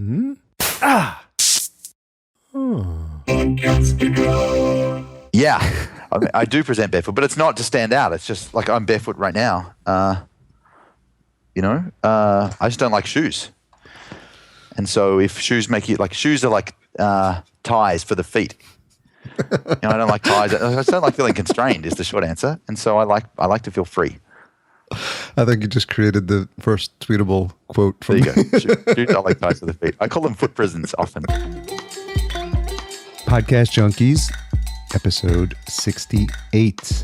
Hmm? Ah! Yeah, I do present barefoot, but it's not to stand out. It's just like I'm barefoot right now. I just don't like shoes. And so if shoes make you, like shoes are like ties for the feet. I don't like ties. I just don't like feeling constrained is the short answer. And so I like to feel free. I think you just created the first tweetable quote from There you go. Shoes are like ties for the feet. I call them foot prisons often. Podcast Junkies, episode 68.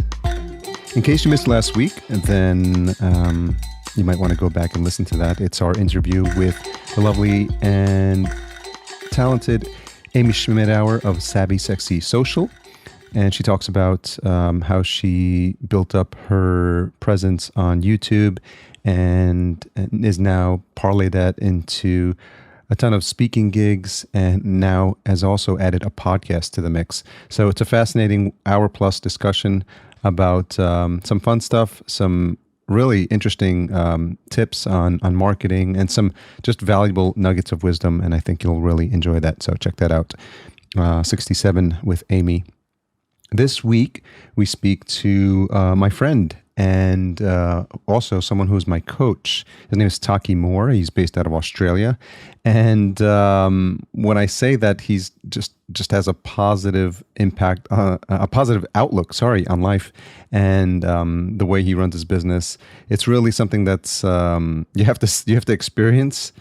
In case you missed last week, then you might want to go back and listen to that. It's our interview with the lovely and talented Amy Schmidauer of Savvy Sexy Social. And she talks about how she built up her presence on YouTube and is now parlayed that into a ton of speaking gigs, and now has also added a podcast to the mix. So it's a fascinating hour-plus discussion about some fun stuff, some really interesting tips on marketing, and some just valuable nuggets of wisdom, and I think you'll really enjoy that. So check that out. 67 with Amy. This week, we speak to my friend and also someone who's my coach. His name is Taki Moore. He's based out of Australia. And when I say that he's just has a positive impact, a positive outlook, on life and the way he runs his business, it's really something that's you have to experience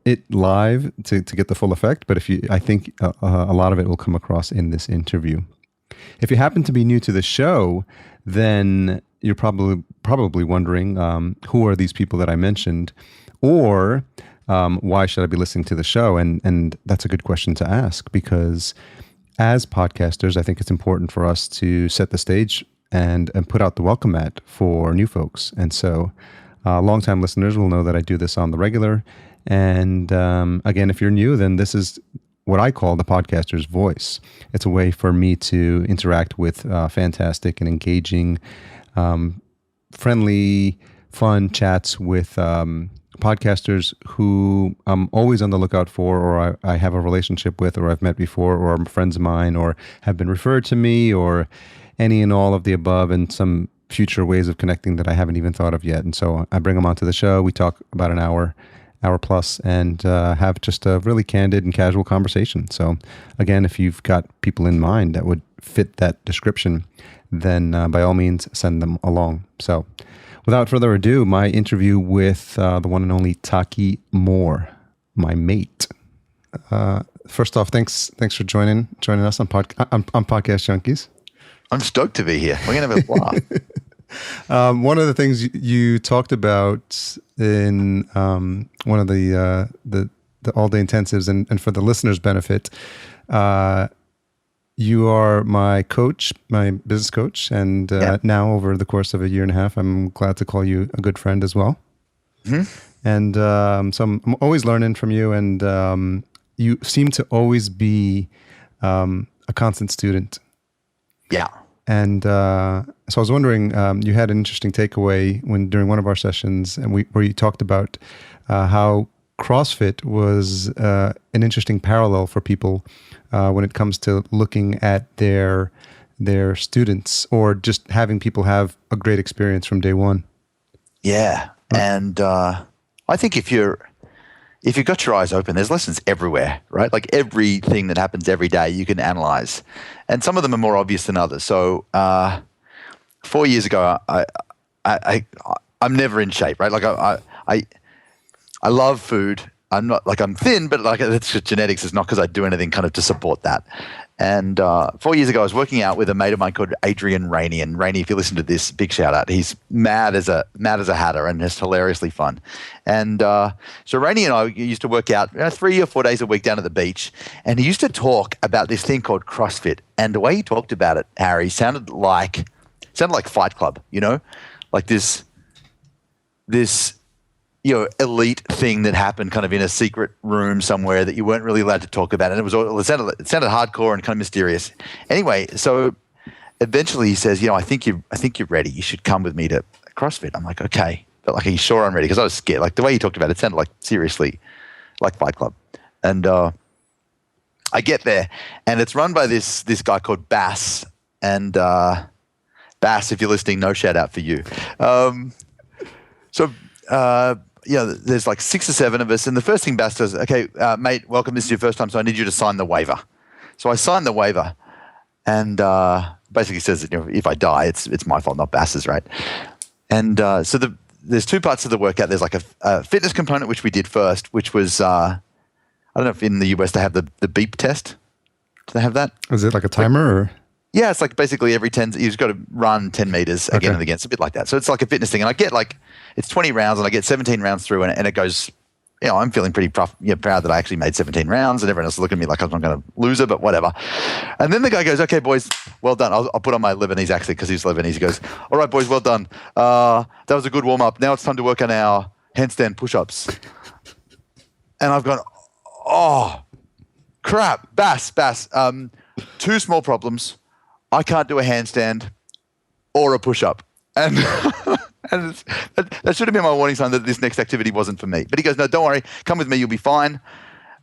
it live to get the full effect. But I think a lot of it will come across in this interview. If you happen to be new to the show, then you're probably wondering who are these people that I mentioned, or why should I be listening to the show? And that's a good question to ask, because as podcasters, I think it's important for us to set the stage and put out the welcome mat for new folks. And so longtime listeners will know that I do this on the regular. And again, if you're new, then this is what I call the podcaster's voice. It's a way for me to interact with fantastic and engaging, friendly, fun chats with podcasters who I'm always on the lookout for, or I have a relationship with, or I've met before, or are friends of mine, or have been referred to me, or any and all of the above, and some future ways of connecting that I haven't even thought of yet. And so I bring them onto the show. We talk about an hour plus, and have just a really candid and casual conversation. So again, if you've got people in mind that would fit that description, then by all means, send them along. So without further ado, my interview with the one and only Taki Moore, my mate. First off, thanks for joining us on Podcast Junkies. I'm stoked to be here. We're going to have a laugh. One of the things you talked about in one of the all-day intensives, and for the listeners' benefit, you are my coach, my business coach, and now over the course of a year and a half, I'm glad to call you a good friend as well. Mm-hmm. And so I'm always learning from you, and you seem to always be a constant student. Yeah. And so I was wondering, you had an interesting takeaway during one of our sessions, and where you talked about how CrossFit was an interesting parallel for people when it comes to looking at their students, or just having people have a great experience from day one. Yeah, and I think if you've got your eyes open, there's lessons everywhere, right? Like everything that happens every day you can analyze. And some of them are more obvious than others. So 4 years ago, I'm never in shape, right? Like I love food. I'm thin, but like it's just genetics. It's not because I do anything kind of to support that. And 4 years ago, I was working out with a mate of mine called Adrian Rainey. And Rainey, if you listen to this, big shout out. He's mad as a hatter and just hilariously fun. And so Rainey and I used to work out 3 or 4 days a week down at the beach. And he used to talk about this thing called CrossFit. And the way he talked about it, Harry, sounded like Fight Club. Like this elite thing that happened kind of in a secret room somewhere that you weren't really allowed to talk about. And it sounded hardcore and kind of mysterious. Anyway, so eventually he says, I think you're ready. You should come with me to CrossFit. I'm like, okay. But like, are you sure I'm ready? Because I was scared. Like the way he talked about it sounded like seriously like Fight Club. And I get there, and it's run by this guy called Bass. And Bass, if you're listening, no shout out for you. There's like 6 or 7 of us, and the first thing Bass does, okay, mate, welcome. This is your first time, so I need you to sign the waiver. So I signed the waiver, and basically says that, if I die, it's my fault, not Bass's, right? And there's 2 parts of the workout. There's like a fitness component, which we did first, which was I don't know if in the US they have the beep test. Do they have that? Is it like a timer or? Yeah, it's like basically every 10, you've got to run 10 meters again and again. It's a bit like that. So it's like a fitness thing. And I get it's 20 rounds and I get 17 rounds through and it goes, I'm feeling pretty proud that I actually made 17 rounds and everyone else is looking at me like I'm going to lose it, but whatever. And then the guy goes, okay, boys, well done. I'll put on my Lebanese accent because he's Lebanese. He goes, all right, boys, well done. That was a good warm up. Now it's time to work on our handstand push-ups. And I've gone, oh, crap, Bass. 2 small problems. I can't do a handstand or a push-up. And, that should have been my warning sign that this next activity wasn't for me. But he goes, no, don't worry. Come with me. You'll be fine.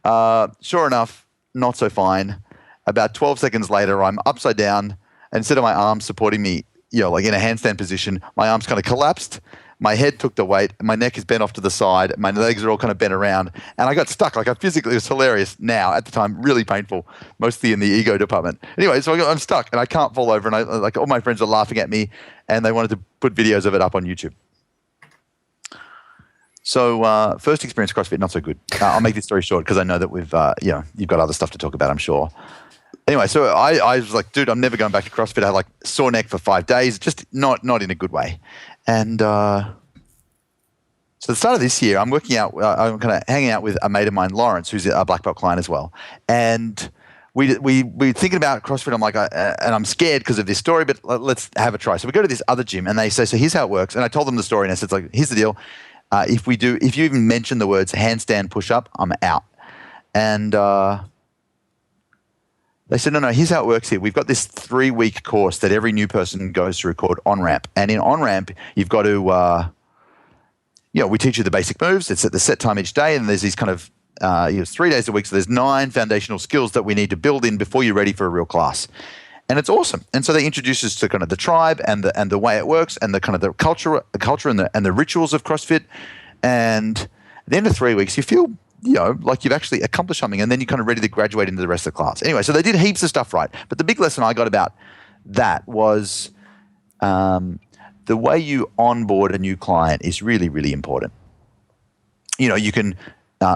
Sure enough, not so fine. About 12 seconds later, I'm upside down. And instead of my arms supporting me, like in a handstand position, my arms kind of collapsed. My head took the weight. My neck is bent off to the side. My legs are all kind of bent around. And I got stuck. Like it was hilarious now. At the time, really painful, mostly in the ego department. Anyway, so I'm stuck and I can't fall over. And all my friends are laughing at me and they wanted to put videos of it up on YouTube. So first experience CrossFit, not so good. I'll make this story short because I know that we've, you've got other stuff to talk about, I'm sure. Anyway, so I was like, dude, I'm never going back to CrossFit. I had sore neck for 5 days, just not in a good way. And so the start of this year, I'm working out, I'm kind of hanging out with a mate of mine, Lawrence, who's a black belt client as well. And we thinking about CrossFit. I'm like, and I'm scared because of this story, but let's have a try. So we go to this other gym and they say, so here's how it works. And I told them the story and I said, here's the deal. If you even mention the words handstand push-up, I'm out. And they said, no, here's how it works here. We've got this 3-week course that every new person goes through called On-Ramp. And in On-Ramp, you've got to, we teach you the basic moves. It's at the set time each day. And there's these kind of, 3 days a week. So there's 9 foundational skills that we need to build in before you're ready for a real class. And it's awesome. And so they introduce us to kind of the tribe and the way it works and the kind of the culture and the rituals of CrossFit. And at the end of 3 weeks, you feel like you've actually accomplished something, and then you're kind of ready to graduate into the rest of the class. Anyway, so they did heaps of stuff right. But the big lesson I got about that was the way you onboard a new client is really, really important. You can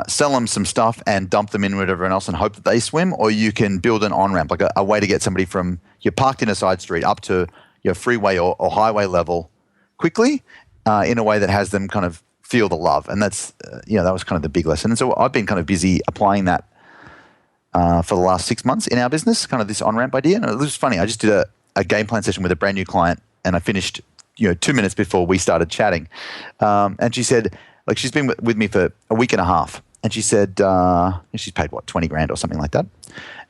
sell them some stuff and dump them in with everyone else and hope that they swim, or you can build an on-ramp, like a way to get somebody from you're parked in a side street up to your freeway or highway level quickly in a way that has them kind of feel the love. And that's, that was kind of the big lesson. And so I've been kind of busy applying that for the last 6 months in our business, kind of this on-ramp idea. And it was funny. I just did a game plan session with a brand new client and I finished, 2 minutes before we started chatting. And she said, she's been with me for a week and a half. And she said, she's paid $20,000 or something like that.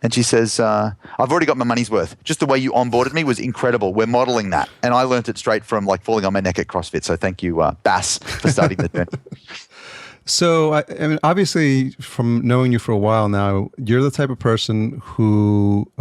And she says, I've already got my money's worth. Just the way you onboarded me was incredible. We're modeling that. And I learned it straight from falling on my neck at CrossFit. So thank you, Bass, for starting the journey. So, I mean, obviously, from knowing you for a while now, you're the type of person who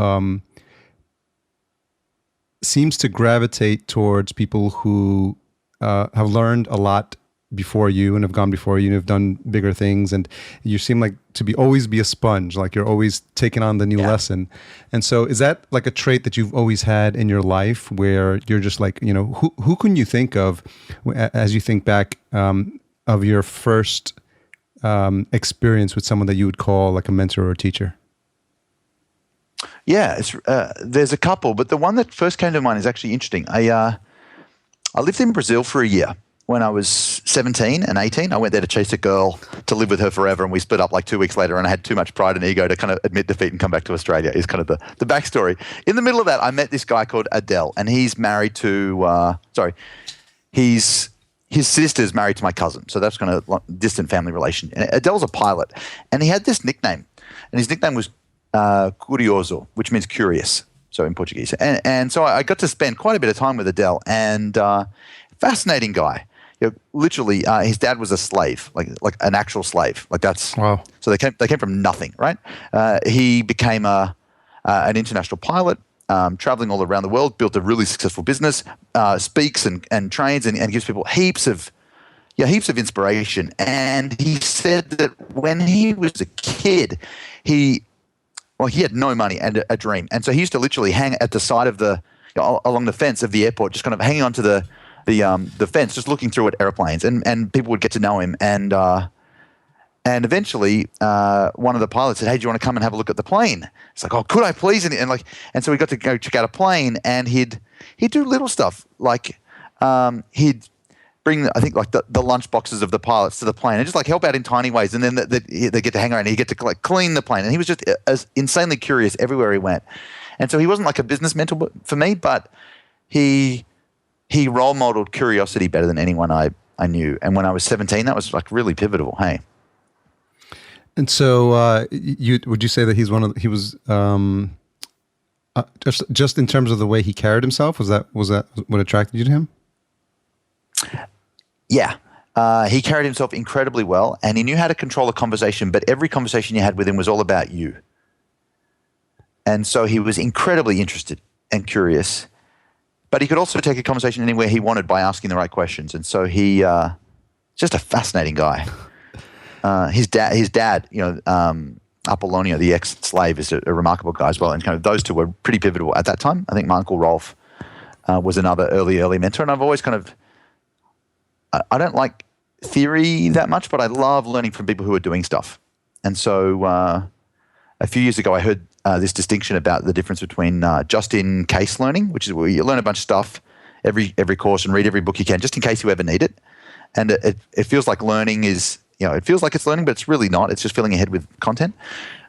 seems to gravitate towards people who have learned a lot before you and have gone before you and have done bigger things, and you seem like to always be a sponge, like you're always taking on the new lesson. And so is that like a trait that you've always had in your life where you're just like, who can you think of as you think back of your first experience with someone that you would call like a mentor or a teacher? Yeah, there's a couple, but the one that first came to mind is actually interesting. I lived in Brazil for a year. When I was 17 and 18, I went there to chase a girl to live with her forever, and we split up 2 weeks later, and I had too much pride and ego to kind of admit defeat and come back to Australia is kind of the backstory. In the middle of that, I met this guy called Adele, and he's married to, his sister's married to my cousin, so that's kind of a distant family relation. And Adele's a pilot, and he had this nickname, and his nickname was Curioso, which means curious, so in Portuguese. And so I got to spend quite a bit of time with Adele, and fascinating guy. literally, his dad was a slave, like an actual slave. Like that's Wow. So they came from nothing, right? He became an international pilot, traveling all around the world, built a really successful business, speaks and trains and gives people heaps of inspiration. And he said that when he was a kid, he had no money and a dream. And so he used to literally hang at the side of along the fence of the airport, just kind of hanging onto the fence, just looking through at airplanes, and people would get to know him. And eventually, one of the pilots said, "Hey, do you want to come and have a look at the plane?" It's like, "Oh, could I please?" And so we got to go check out a plane, and he'd do little stuff like he'd bring, I think, like the lunch boxes of the pilots to the plane and just like help out in tiny ways. And then they get to hang around and he'd get to like clean the plane. And he was just as insanely curious everywhere he went. And so he wasn't like a business mentor for me, but he role modeled curiosity better than anyone I knew. And when I was 17, that was like really pivotal. Hey. And so would you say that he was just in terms of the way he carried himself, was that what attracted you to him? Yeah. He carried himself incredibly well, and he knew how to control a conversation, but every conversation you had with him was all about you. And so he was incredibly interested and curious, but he could also take a conversation anywhere he wanted by asking the right questions. And so he just a fascinating guy. His dad, Apollonio, the ex-slave, is a remarkable guy as well. And kind of those two were pretty pivotal at that time. I think my Uncle Rolf was another early mentor. And I've always kind of, I don't like theory that much, but I love learning from people who are doing stuff. And so a few years ago, I heard this distinction about the difference between just-in-case learning, which is where you learn a bunch of stuff every course and read every book you can, just in case you ever need it. And it feels like learning is, it feels like it's learning, but it's really not. It's just filling your head with content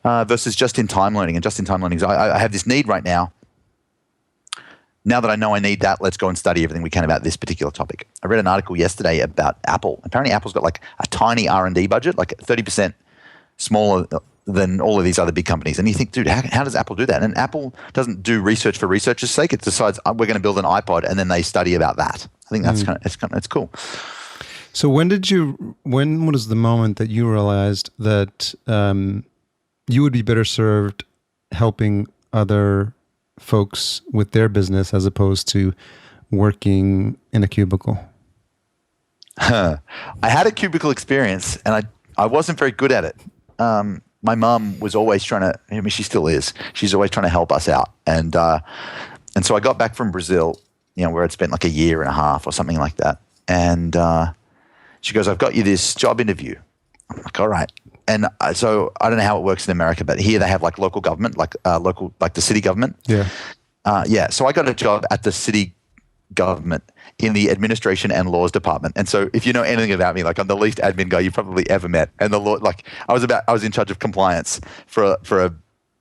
versus just-in-time learning. And just-in-time learning is, I have this need right now. Now that I know I need that, let's go and study everything we can about this particular topic. I read an article yesterday about Apple. Apparently Apple's got like a tiny R&D budget, like 30% smaller than all of these other big companies. And you think, dude, how does Apple do that? And Apple doesn't do research for research's sake. It decides we're going to build an iPod, and then they study about that. I think that's cool. So when was the moment that you realized that you would be better served helping other folks with their business as opposed to working in a cubicle? I had a cubicle experience, and I wasn't very good at it. My mom was always trying to, she still is. She's always trying to help us out. And so I got back from Brazil, where I'd spent like a year and a half or something like that. And she goes, "I've got you this job interview." I'm like, all right. And so I don't know how it works in America, but here they have like local government, like the city government. Yeah. So I got a job at the city government in the administration and laws department. And so if you know anything about me, like I'm the least admin guy you've probably ever met. And the law, like I was in charge of compliance for a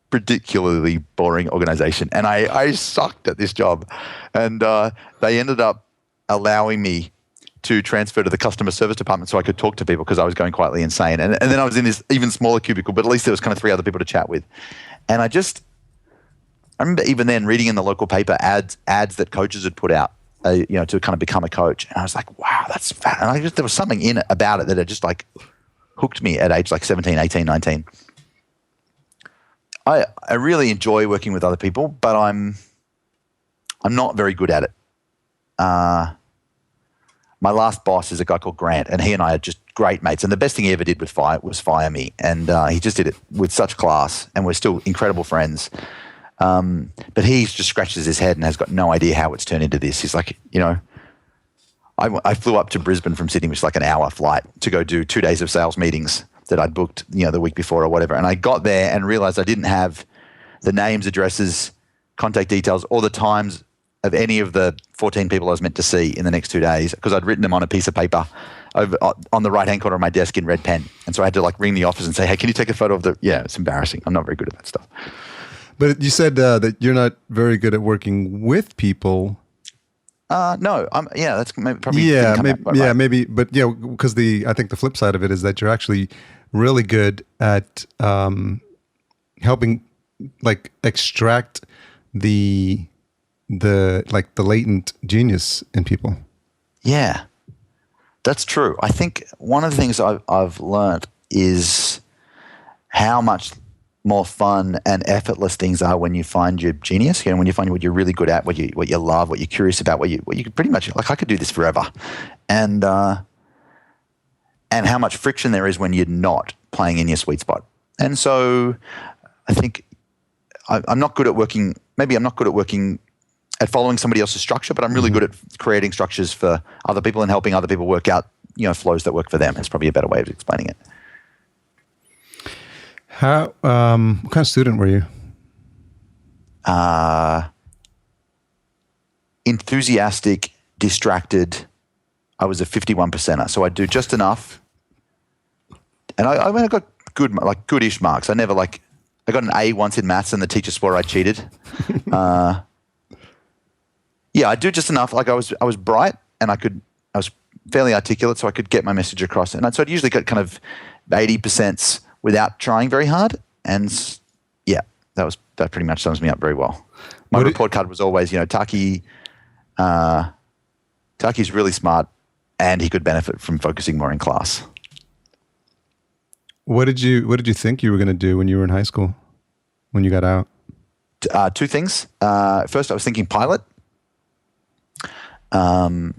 particularly boring organization. And I sucked at this job. And they ended up allowing me to transfer to the customer service department so I could talk to people because I was going quietly insane. And then I was in this even smaller cubicle, but at least there was kind of 3 other people to chat with. And I remember even then reading in the local paper ads that coaches had put out, to kind of become a coach. And I was like, wow, that's fat. And there was something in it about it that had just like hooked me at age like 17, 18, 19. I really enjoy working with other people, but I'm not very good at it. My last boss is a guy called Grant, and he and I are just great mates. And the best thing he ever did was fire me. And he just did it with such class, and we're still incredible friends. But he just scratches his head and has got no idea how it's turned into this. He's like, I flew up to Brisbane from Sydney, which is like an hour flight, to go do 2 days of sales meetings that I'd booked, the week before or whatever. And I got there and realized I didn't have the names, addresses, contact details, or the times of any of the 14 people I was meant to see in the next 2 days, because I'd written them on a piece of paper over on the right-hand corner of my desk in red pen. And so I had to like ring the office and say, "Hey, can you take a photo of it's embarrassing. I'm not very good at that stuff." But you said that you're not very good at working with people. No, that's probably maybe, but because I think the flip side of it is that you're actually really good at helping like extract the latent genius in people. Yeah. That's true. I think one of the things I've learned is how much more fun and effortless things are when you find your genius. When you find what you're really good at, what you love, what you're curious about, what you could pretty much, like, I could do this forever, and how much friction there is when you're not playing in your sweet spot. And so I think I'm not good at working. Maybe I'm not good at working at following somebody else's structure, but I'm really good at creating structures for other people and helping other people work out, flows that work for them. It's probably a better way of explaining it. What kind of student were you? Enthusiastic, distracted. I was a 51%er, so I do just enough. And I got goodish marks. I got an A once in maths, and the teacher swore I cheated. Yeah, I do just enough. Like, I was bright, and I was fairly articulate, so I could get my message across. And so I'd usually get kind of 80% without trying very hard. And yeah, that pretty much sums me up very well. My report card was always, Taki's really smart, and he could benefit from focusing more in class. What did you think you were going to do when you were in high school, when you got out? Two things. First, I was thinking pilot. And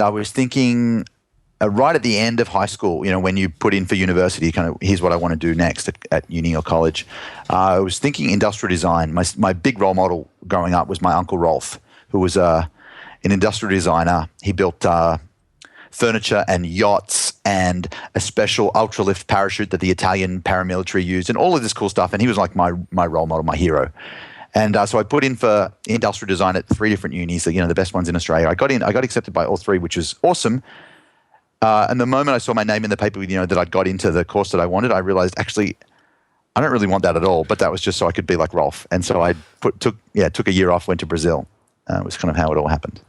I was thinking right at the end of high school, when you put in for university, kind of, here's what I want to do next at uni or college. I was thinking industrial design. My big role model growing up was my uncle Rolf, who was an industrial designer. He built furniture and yachts and a special ultralift parachute that the Italian paramilitary used, and all of this cool stuff. And he was like my role model, my hero. And so I put in for industrial design at 3 different unis, the best ones in Australia. I got accepted by all 3, which was awesome. And the moment I saw my name in the paper, that I'd got into the course that I wanted, I realized, actually, I don't really want that at all. But that was just so I could be like Rolf. And so I took a year off, went to Brazil. It was kind of how it all happened.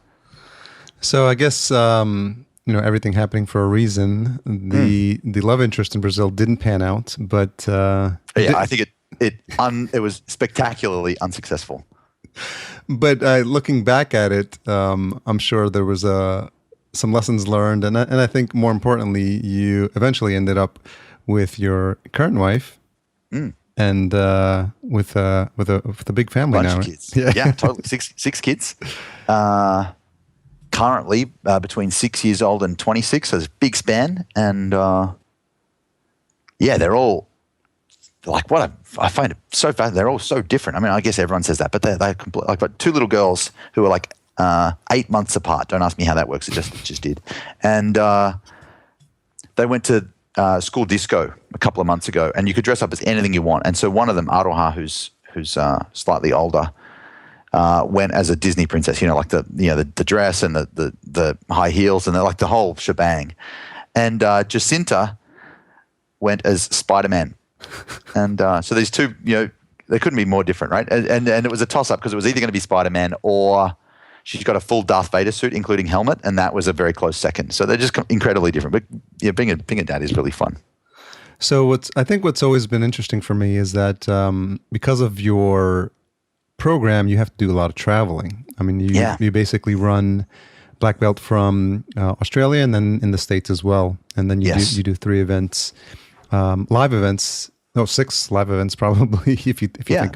So I guess everything happening for a reason. The love interest in Brazil didn't pan out, but I think it was spectacularly unsuccessful. But looking back at it, I'm sure there was some lessons learned, and I think more importantly, you eventually ended up with your current wife, and with a big family bunch now. Of kids. Yeah, totally. Six kids. Currently between 6 years old and 26, so there's a big span, and they're all. Like, what I find it so fast. They're all so different. I mean, I guess everyone says that, but they're like 2 little girls who are like 8 months apart. Don't ask me how that works. It just did. And they went to school disco a couple of months ago, and you could dress up as anything you want. And so one of them, Aroha, who's slightly older, went as a Disney princess. Like the dress and the high heels, and they're like the whole shebang. And Jacinta went as Spider-Man. And so these two, they couldn't be more different, right? And it was a toss-up because it was either going to be Spider-Man or she's got a full Darth Vader suit, including helmet, and that was a very close second. So they're just incredibly different. But yeah, being a dad is really fun. So I think what's always been interesting for me is that because of your program, you have to do a lot of traveling. I mean, you basically run black belt from Australia and then in the States as well, and then you do 3 events. Live events, 6 live events probably, if you think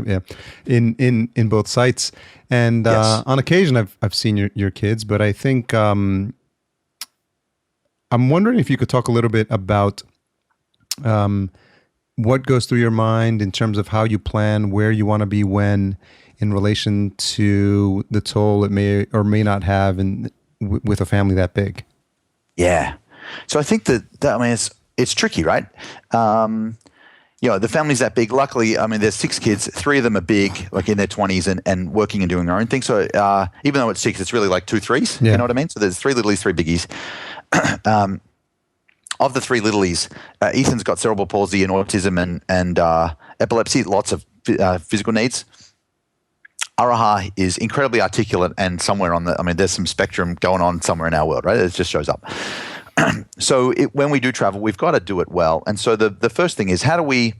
in both sites. And on occasion I've seen your kids, but I think I'm wondering if you could talk a little bit about what goes through your mind in terms of how you plan, where you want to be when, in relation to the toll it may or may not have with a family that big. Yeah. So I think that I mean, it's tricky, right? The family's that big. Luckily, I mean, there's 6 kids. 3 of them are big, like in their 20s and working and doing their own thing. So even though it's 6, it's really like 2 threes. Yeah. You know what I mean? So there's 3 littlies, 3 biggies. Of the 3 littlies, Ethan's got cerebral palsy and autism and epilepsy, lots of physical needs. Araha is incredibly articulate and somewhere there's some spectrum going on somewhere in our world, right? It just shows up. So when we do travel, we've got to do it well. And so the first thing is, how do we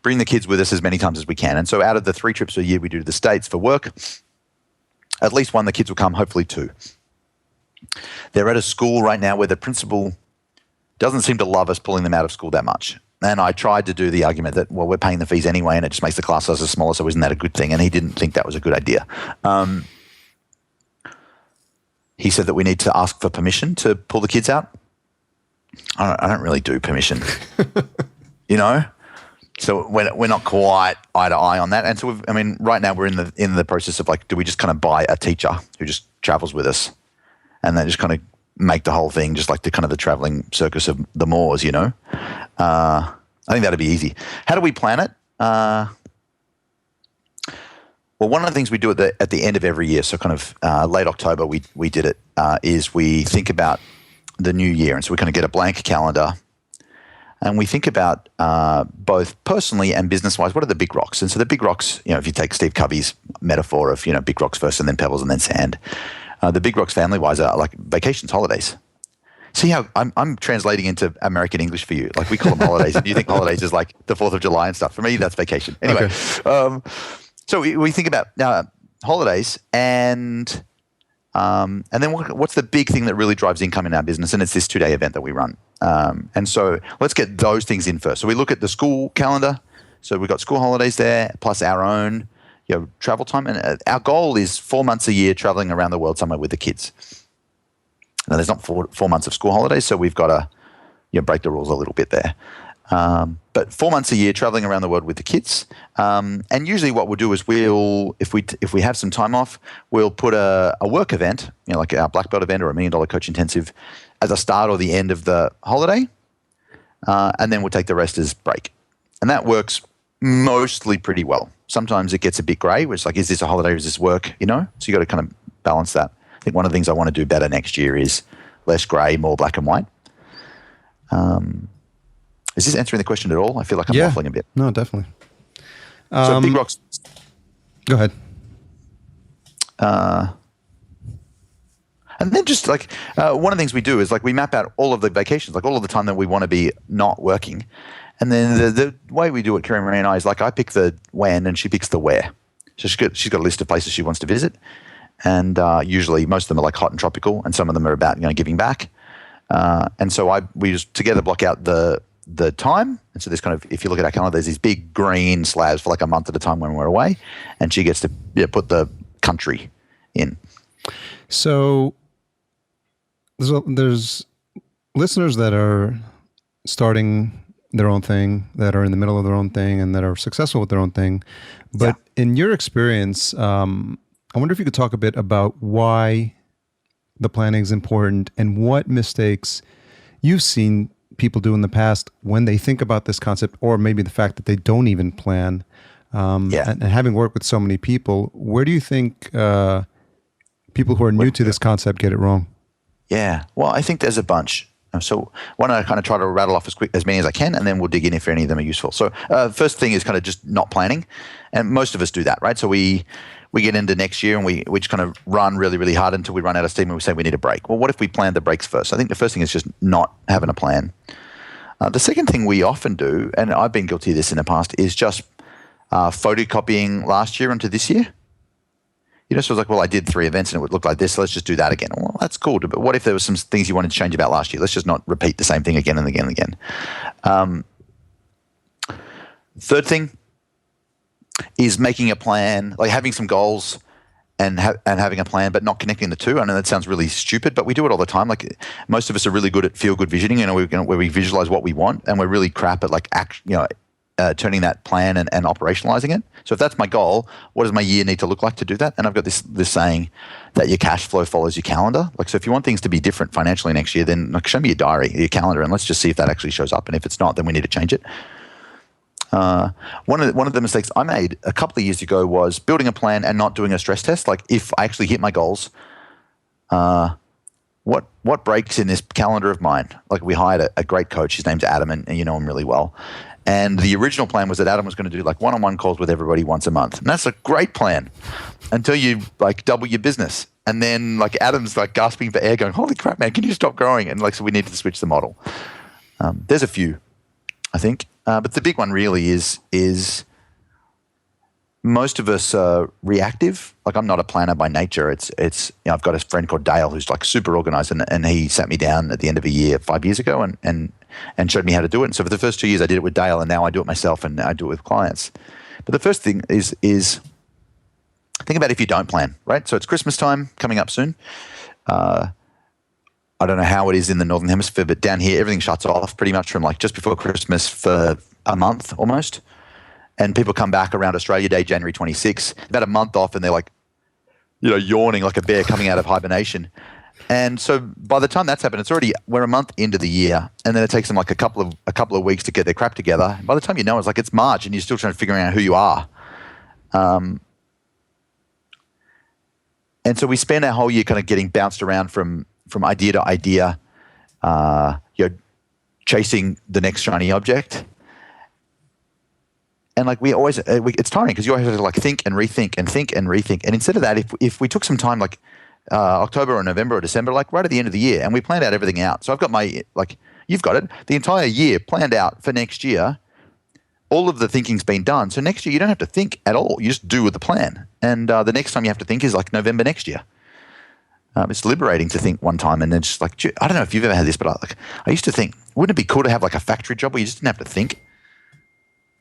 bring the kids with us as many times as we can? And so out of the 3 trips a year we do to the States for work, at least 1 the kids will come, hopefully 2. They're at a school right now where the principal doesn't seem to love us pulling them out of school that much. And I tried to do the argument that, well, we're paying the fees anyway, and it just makes the class sizes smaller, so isn't that a good thing? And he didn't think that was a good idea. He said that we need to ask for permission to pull the kids out. I don't really do permission, you know? So we're not quite eye to eye on that. And so, right now we're in the process of like, do we just kind of buy a teacher who just travels with us and then just kind of make the whole thing just like the kind of the traveling circus of the Moors, you know? I think that'd be easy. How do we plan it? Well, one of the things we do at the end of every year, so kind of late October, we did it, is we think about the new year. And so we kind of get a blank calendar and we think about both personally and business-wise, what are the big rocks? And so the big rocks, you know, if you take Steve Covey's metaphor of, you know, big rocks first and then pebbles and then sand, the big rocks family-wise are like vacations, holidays. See how I'm translating into American English for you. Like we call them holidays and you think holidays is like the 4th of July and stuff. For me, that's vacation. Anyway, okay. So we think about holidays and then what's the big thing that really drives income in our business? And it's this 2-day event that we run. And so let's get those things in first. So we look at the school calendar. So we've got school holidays there, plus our own travel time. And our goal is 4 months a year traveling around the world somewhere with the kids. Now, there's not 4 months of school holidays, so we've got to break the rules a little bit there. But 4 months a year traveling around the world with the kids. And usually what we'll do is if we have some time off, we'll put a work event, you know, like our Black Belt event or $1 Million Coach Intensive as a start or the end of the holiday. And then we'll take the rest as break. And that works mostly pretty well. Sometimes it gets a bit grey, which is like, is this a holiday or is this work, you know? So you got to kind of balance that. I think one of the things I want to do better next year is less grey, more black and white. Is this answering the question at all? I feel like I'm waffling a bit. No, definitely. So big rocks. Go ahead. And then just like one of the things we do is like we map out all of the vacations, like all of the time that we want to be not working. And then the way we do it, Karen Marie and I, is like I pick the when and she picks the where. So she's got a list of places she wants to visit. And usually most of them are like hot and tropical and some of them are about, you know, giving back. And so we just together block out the time. And so there's kind of, if you look at our calendar, there's these big green slabs for like a month at a time when we're away. And she gets to put the country in. So there's listeners that are starting their own thing, that are in the middle of their own thing, and that are successful with their own thing. But in your experience, I wonder if you could talk a bit about why the planning is important and what mistakes you've seen people do in the past when they think about this concept, or maybe the fact that they don't even plan. And having worked with so many people, where do you think people who are new to this concept get it wrong? Yeah, well, I think there's a bunch. So why don't I kind of try to rattle off as many as I can, and then we'll dig in if any of them are useful. So first thing is kind of just not planning. And most of us do that, right? So we get into next year and we just kind of run really, really hard until we run out of steam and we say we need a break. Well, what if we plan the breaks first? I think the first thing is just not having a plan. The second thing we often do, and I've been guilty of this in the past, is just photocopying last year into this year. You know, so it's like, well, I did 3 events and it would look like this, so let's just do that again. Well, that's cool, but what if there were some things you wanted to change about last year? Let's just not repeat the same thing again and again and again. Third thing is making a plan, like having some goals and having a plan, but not connecting the two. I know that sounds really stupid, but we do it all the time. Like most of us are really good at feel-good visioning, you know, where we visualize what we want, and we're really crap at like turning that plan and operationalizing it. So if that's my goal, what does my year need to look like to do that? And I've got this saying that your cash flow follows your calendar. Like, so if you want things to be different financially next year, then like show me your diary, your calendar, and let's just see if that actually shows up. And if it's not, then we need to change it. One of the mistakes I made a couple of years ago was building a plan and not doing a stress test. Like if I actually hit my goals, what breaks in this calendar of mine? Like we hired a great coach. His name's Adam, and you know him really well. And the original plan was that Adam was going to do like one-on-one calls with everybody once a month. And that's a great plan until you like double your business. And then like Adam's like gasping for air going, holy crap, man, can you stop growing? And like, so we needed to switch the model. There's a few, I think. But the big one really is most of us are reactive. Like I'm not a planner by nature. It's I've got a friend called Dale who's like super organized, and he sat me down at the end of a year 5 years ago and showed me how to do it. And so for the first 2 years I did it with Dale, and now I do it myself and I do it with clients. But the first thing is think about if you don't plan, right? So it's Christmas time coming up soon. I don't know how it is in the Northern Hemisphere, but down here everything shuts off pretty much from like just before Christmas for a month almost. And people come back around Australia Day, January 26th, about a month off, and they're like, yawning like a bear coming out of hibernation. And so by the time that's happened, we're a month into the year, and then it takes them like a couple of weeks to get their crap together. By the time it's like it's March, and you're still trying to figure out who you are. And so we spend our whole year kind of getting bounced around from idea to idea, chasing the next shiny object. And like it's tiring because you always have to like think and rethink and think and rethink. And instead of that, if we took some time like October or November or December, like right at the end of the year, and we planned out everything out. So I've got you've got it, the entire year planned out for next year. All of the thinking's been done. So next year you don't have to think at all. You just do with the plan. And the next time you have to think is like November next year. It's liberating to think one time and then just like, I don't know if you've ever had this, but I used to think, wouldn't it be cool to have like a factory job where you just didn't have to think?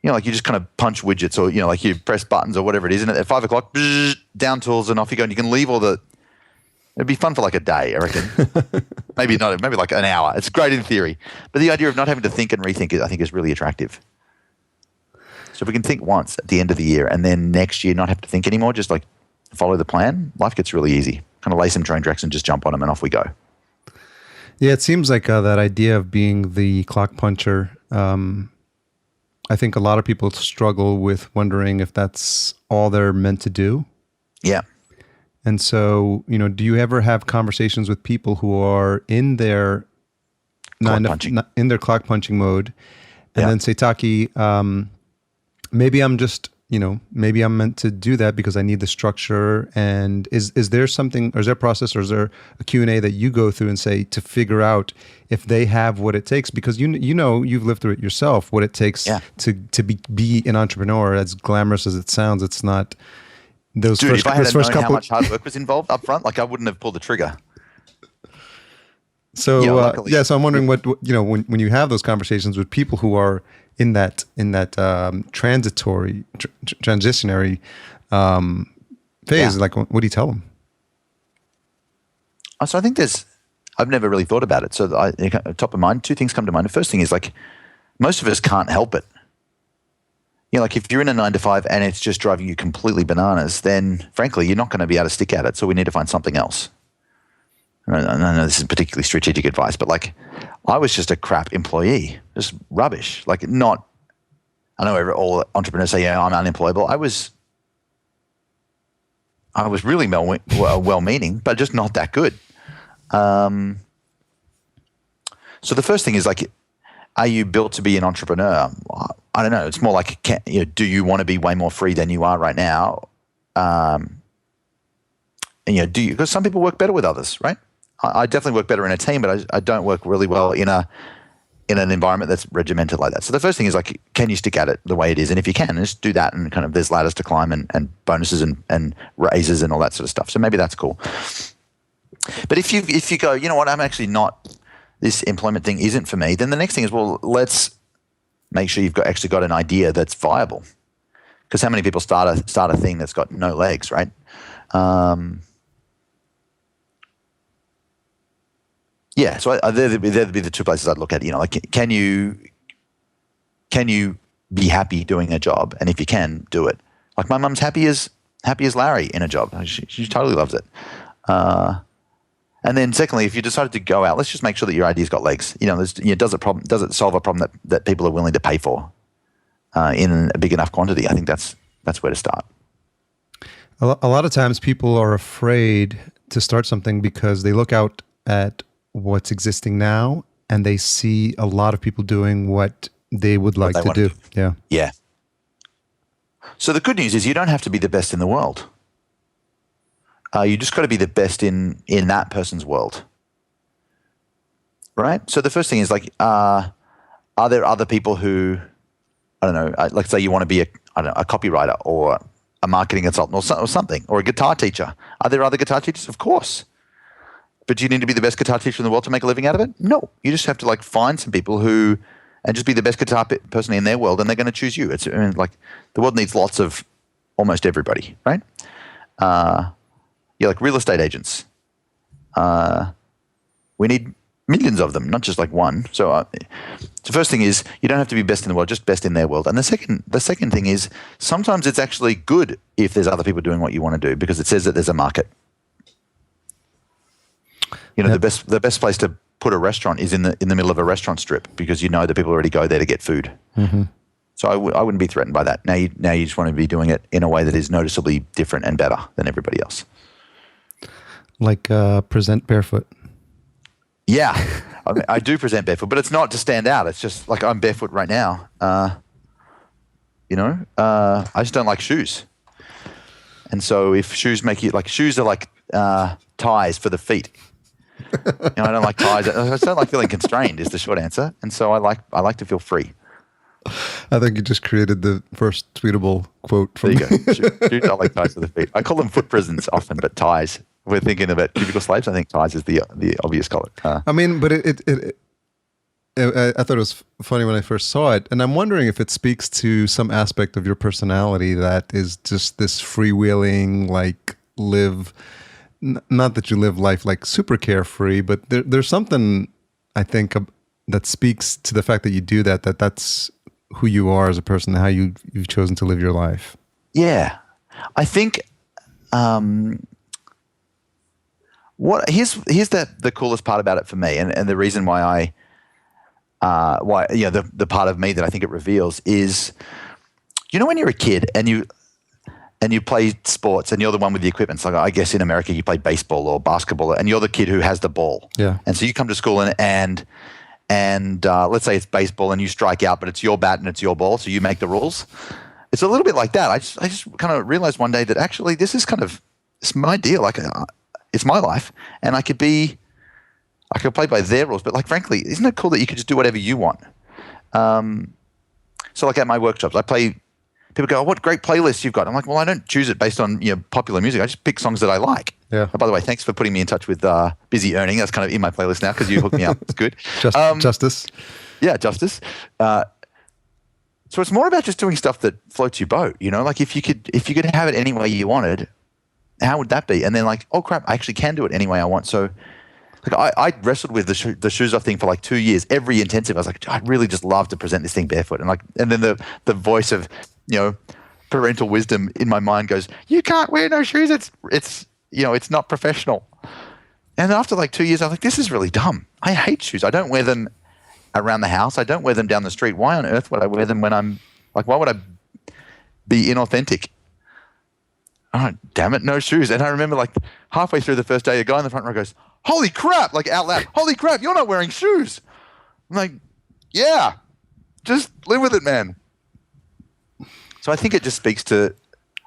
Like you just kind of punch widgets or, like you press buttons or whatever it is. And at 5 o'clock, bzz, down tools and off you go. And you can leave it'd be fun for like a day, I reckon. Maybe not, maybe like an hour. It's great in theory. But the idea of not having to think and rethink, I think is really attractive. So if we can think once at the end of the year and then next year not have to think anymore, just like follow the plan, life gets really easy. Kind of lay some train tracks and just jump on them and off we go. Yeah, it seems like that idea of being the clock puncher, I think a lot of people struggle with wondering if that's all they're meant to do. Yeah. And so, do you ever have conversations with people who are in their clock punching mode and then say, Taki, maybe I'm just, maybe I'm meant to do that because I need the structure. And is there something, or is there a process, or is there a Q&A that you go through and say to figure out if they have what it takes? Because you've lived through it yourself, what it takes to be an entrepreneur. As glamorous as it sounds, it's not those Dude, first, if I had known couple. How much hard work was involved up front, like I wouldn't have pulled the trigger. So so I'm wondering what when you have those conversations with people who are in that transitionary phase, like what do you tell them? So I think I've never really thought about it. So top of mind, two things come to mind. The first thing is like most of us can't help it. Like if you're in a 9 to 5 and it's just driving you completely bananas, then frankly you're not going to be able to stick at it. So we need to find something else. I know this is particularly strategic advice, but like I was just a crap employee, just rubbish. Like I know all entrepreneurs say, I'm unemployable. I was really well-meaning, but just not that good. So the first thing is like, are you built to be an entrepreneur? I don't know. It's more like, do you want to be way more free than you are right now? And because some people work better with others, right? I definitely work better in a team, but I don't work really well in an environment that's regimented like that. So the first thing is like, can you stick at it the way it is? And if you can, just do that, and kind of there's ladders to climb and bonuses and raises and all that sort of stuff. So maybe that's cool. But if you go, you know what, I'm actually not, this employment thing isn't for me, then the next thing is, well, let's make sure you've actually got an idea that's viable. Because how many people start a thing that's got no legs, right? So there'd be the two places I'd look at. Like can you be happy doing a job? And if you can, do it. Like my mum's happy as Larry in a job. She totally loves it. And then secondly, if you decided to go out, let's just make sure that your idea's got legs. Does it solve a problem that people are willing to pay for in a big enough quantity? I think that's where to start. A lot of times people are afraid to start something because they look out at what's existing now and they see a lot of people doing what they would like to do. Yeah. So the good news is you don't have to be the best in the world. You just got to be the best in that person's world, right? So the first thing is like, are there other people who, I don't know, let's say you want to be a copywriter or a marketing consultant or something, or a guitar teacher. Are there other guitar teachers? Of course. But do you need to be the best guitar teacher in the world to make a living out of it? No. You just have to like find some people and just be the best guitar person in their world, and they're going to choose you. Like the world needs lots of almost everybody, right? Like real estate agents. We need millions of them, not just like one. So the first thing is you don't have to be best in the world, just best in their world. And the second thing is sometimes it's actually good if there's other people doing what you want to do, because it says that there's a market. Yep. The best place to put a restaurant is in the middle of a restaurant strip, because you know that people already go there to get food. Mm-hmm. So I wouldn't be threatened by that. Now you just want to be doing it in a way that is noticeably different and better than everybody else. Like present barefoot. Yeah, I do present barefoot, but it's not to stand out. It's just like I'm barefoot right now. I just don't like shoes. And so if shoes make you like, shoes are like ties for the feet. I don't like ties. I just don't like feeling constrained is the short answer. And so I like to feel free. I think you just created the first tweetable quote. There you go. Shoes are like ties for the feet. I call them foot prisons often, but ties. We're thinking about cubicle slaves. I think ties is the obvious color. But I thought it was funny when I first saw it, and I'm wondering if it speaks to some aspect of your personality that is just this freewheeling, like not that you live life like super carefree, but there's something I think that speaks to the fact that you do that's who you are as a person, how you've chosen to live your life. Yeah, I think. Here's the coolest part about it for me, and the reason why the part of me that I think it reveals is, when you're a kid and you play sports and you're the one with the equipment. So like I guess in America you play baseball or basketball, and you're the kid who has the ball. Yeah. And so you come to school and let's say it's baseball and you strike out, but it's your bat and it's your ball, so you make the rules. It's a little bit like that. I just kind of realized one day that actually this is it's my deal. Like. It's my life, and I could play by their rules. But like, frankly, isn't it cool that you could just do whatever you want? So like at my workshops, people go, "Oh, what great playlists you've got." I'm like, well, I don't choose it based on popular music. I just pick songs that I like. Yeah. Oh, by the way, thanks for putting me in touch with Busy Earning. That's kind of in my playlist now because you hooked me up. It's good. Justice. Yeah, Justice. So it's more about just doing stuff that floats your boat. Like if you could have it any way you wanted. How would that be? And then like, oh crap, I actually can do it any way I want. So like I wrestled with the shoes off thing for like 2 years. Every intensive, I was like, I'd really just love to present this thing barefoot. And then the voice of, parental wisdom in my mind goes, you can't wear no shoes. It's not professional. And after like 2 years, I was like, this is really dumb. I hate shoes. I don't wear them around the house. I don't wear them down the street. Why on earth would I wear them when I'm like, why would I be inauthentic? Oh, damn it, no shoes. And I remember like halfway through the first day, a guy in the front row goes, holy crap, like out loud, holy crap, you're not wearing shoes. I'm like, yeah, just live with it, man. So I think it just speaks to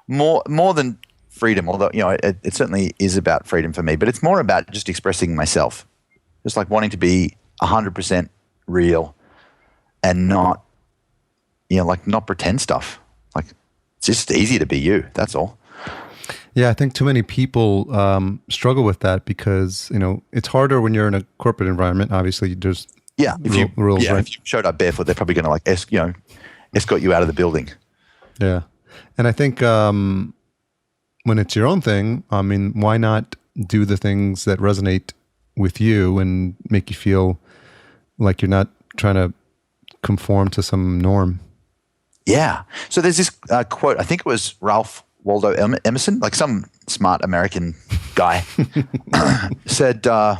more than freedom, although, it certainly is about freedom for me, but it's more about just expressing myself, just like wanting to be 100% real and not, not pretend stuff. Like it's just easier to be you, that's all. Yeah, I think too many people struggle with that because, it's harder when you're in a corporate environment. Obviously, there's rules, right? If you showed up barefoot, they're probably going to escort you out of the building. Yeah. And I think when it's your own thing, why not do the things that resonate with you and make you feel like you're not trying to conform to some norm? Yeah. So there's this quote, I think it was Ralph Waldo Emerson, like some smart American guy, said that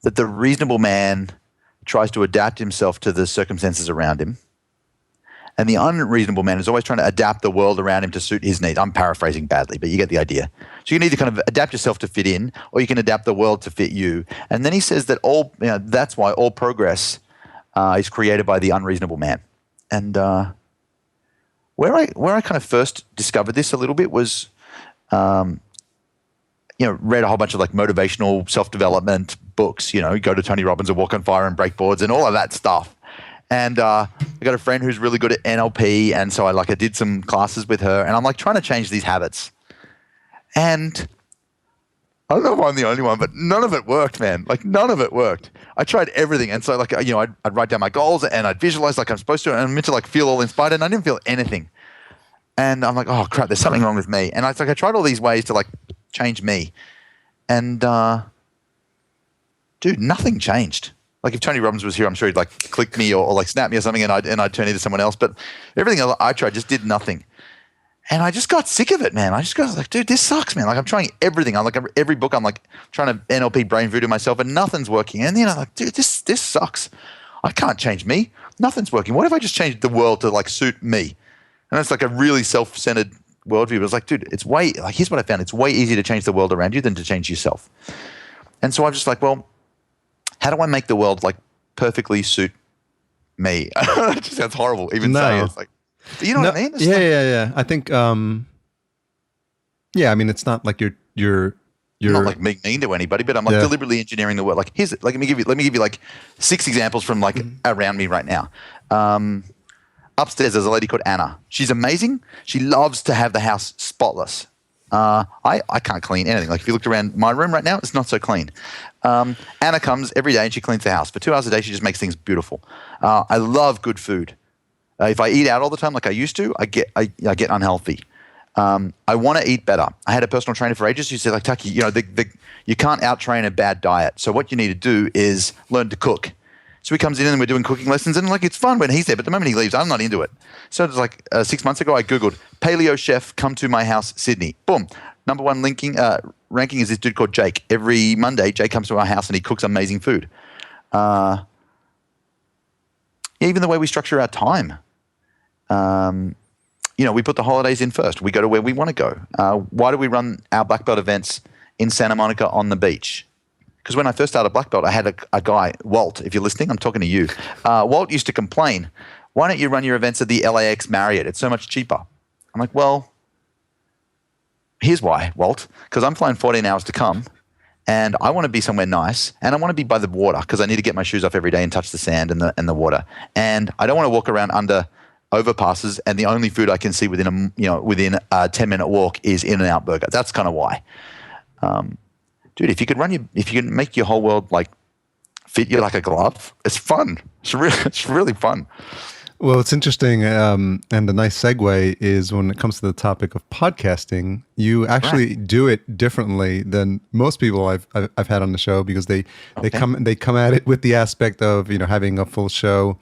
the reasonable man tries to adapt himself to the circumstances around him, and the unreasonable man is always trying to adapt the world around him to suit his needs. I'm paraphrasing badly, but you get the idea. So you can either kind of adapt yourself to fit in, or you can adapt the world to fit you. And then he says that that's why all progress is created by the unreasonable man. And where I kind of first discovered this a little bit was, read a whole bunch of like motivational self-development books, go to Tony Robbins and walk on fire and break boards and all of that stuff. And I got a friend who's really good at NLP, and so I did some classes with her, and I'm like trying to change these habits. And I don't know if I'm the only one, but none of it worked, man. Like none of it worked. I tried everything, and so I'd write down my goals and I'd visualize like I'm supposed to, and I'm meant to like feel all inspired, and I didn't feel anything. And I'm like, oh crap, there's something wrong with me. And I tried all these ways to like change me, and dude, nothing changed. Like if Tony Robbins was here, I'm sure he'd like click me or like snap me or something, and I'd turn into someone else. But everything I tried just did nothing. And I just got sick of it, man. I just got like, dude, this sucks, man. Like I'm trying everything. I'm like every book, I'm like trying to NLP brain voodoo myself, and nothing's working. And like, dude, this sucks. I can't change me. Nothing's working. What if I just changed the world to like suit me? And it's like a really self-centered worldview. But it's like, dude, here's what I found. It's way easier to change the world around you than to change yourself. And so I'm just like, well, how do I make the world like perfectly suit me? It just sounds horrible even saying it. It's like, you know what I mean? It's yeah. I think, I mean, it's not like you're not like being mean to anybody, but I'm like deliberately engineering the world. Like let me give you like 6 examples from like around me right now. Upstairs, there's a lady called Anna. She's amazing. She loves to have the house spotless. I can't clean anything. Like if you looked around my room right now, it's not so clean. Anna comes every day and she cleans the house. For 2 hours a day, she just makes things beautiful. I love good food. If I eat out all the time like I used to, I get unhealthy. I want to eat better. I had a personal trainer for ages who said, like, Taki, you can't out-train a bad diet. So what you need to do is learn to cook. So he comes in and we're doing cooking lessons, and like it's fun when he's there, but the moment he leaves, I'm not into it. So it's like 6 months ago, I Googled paleo chef come to my house, Sydney. Boom. Number one ranking is this dude called Jake. Every Monday, Jake comes to our house and he cooks amazing food. Even the way we structure our time. We put the holidays in first. We go to where we want to go. Why do we run our black belt events in Santa Monica on the beach? Because when I first started black belt, I had a guy, Walt, if you're listening, I'm talking to you. Walt used to complain, why don't you run your events at the LAX Marriott? It's so much cheaper. I'm like, well, here's why, Walt. Because I'm flying 14 hours to come, and I want to be somewhere nice, and I want to be by the water because I need to get my shoes off every day and touch the sand and the water. And I don't want to walk around under overpasses, and the only food I can see within a 10-minute walk is In-N-Out Burger. That's kind of why. Dude, if you can make your whole world like fit you like a glove, it's fun. It's really fun. Well, it's interesting, and the nice segue is when it comes to the topic of podcasting, you actually do it differently than most people I've had on the show, because they come at it with the aspect of having a full show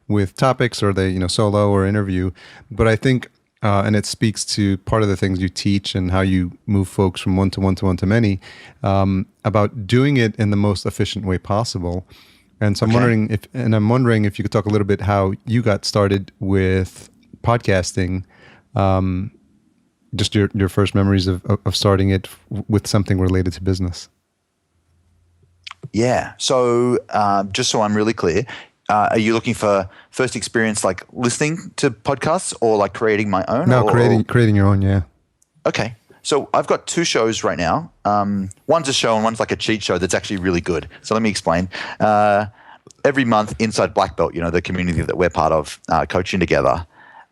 with topics, or they solo or interview. But I think and it speaks to part of the things you teach and how you move folks from one to one to one to many, about doing it in the most efficient way possible. And so I'm wondering if you could talk a little bit how you got started with podcasting, just your first memories of starting it with something related to business. Yeah. So just so I'm really clear, are you looking for first experience like listening to podcasts or like creating my own? No, creating your own, yeah. Okay. So I've got 2 shows right now. One's a show and one's like a cheat show that's actually really good. So let me explain. Every month inside Black Belt, the community that we're part of, coaching together,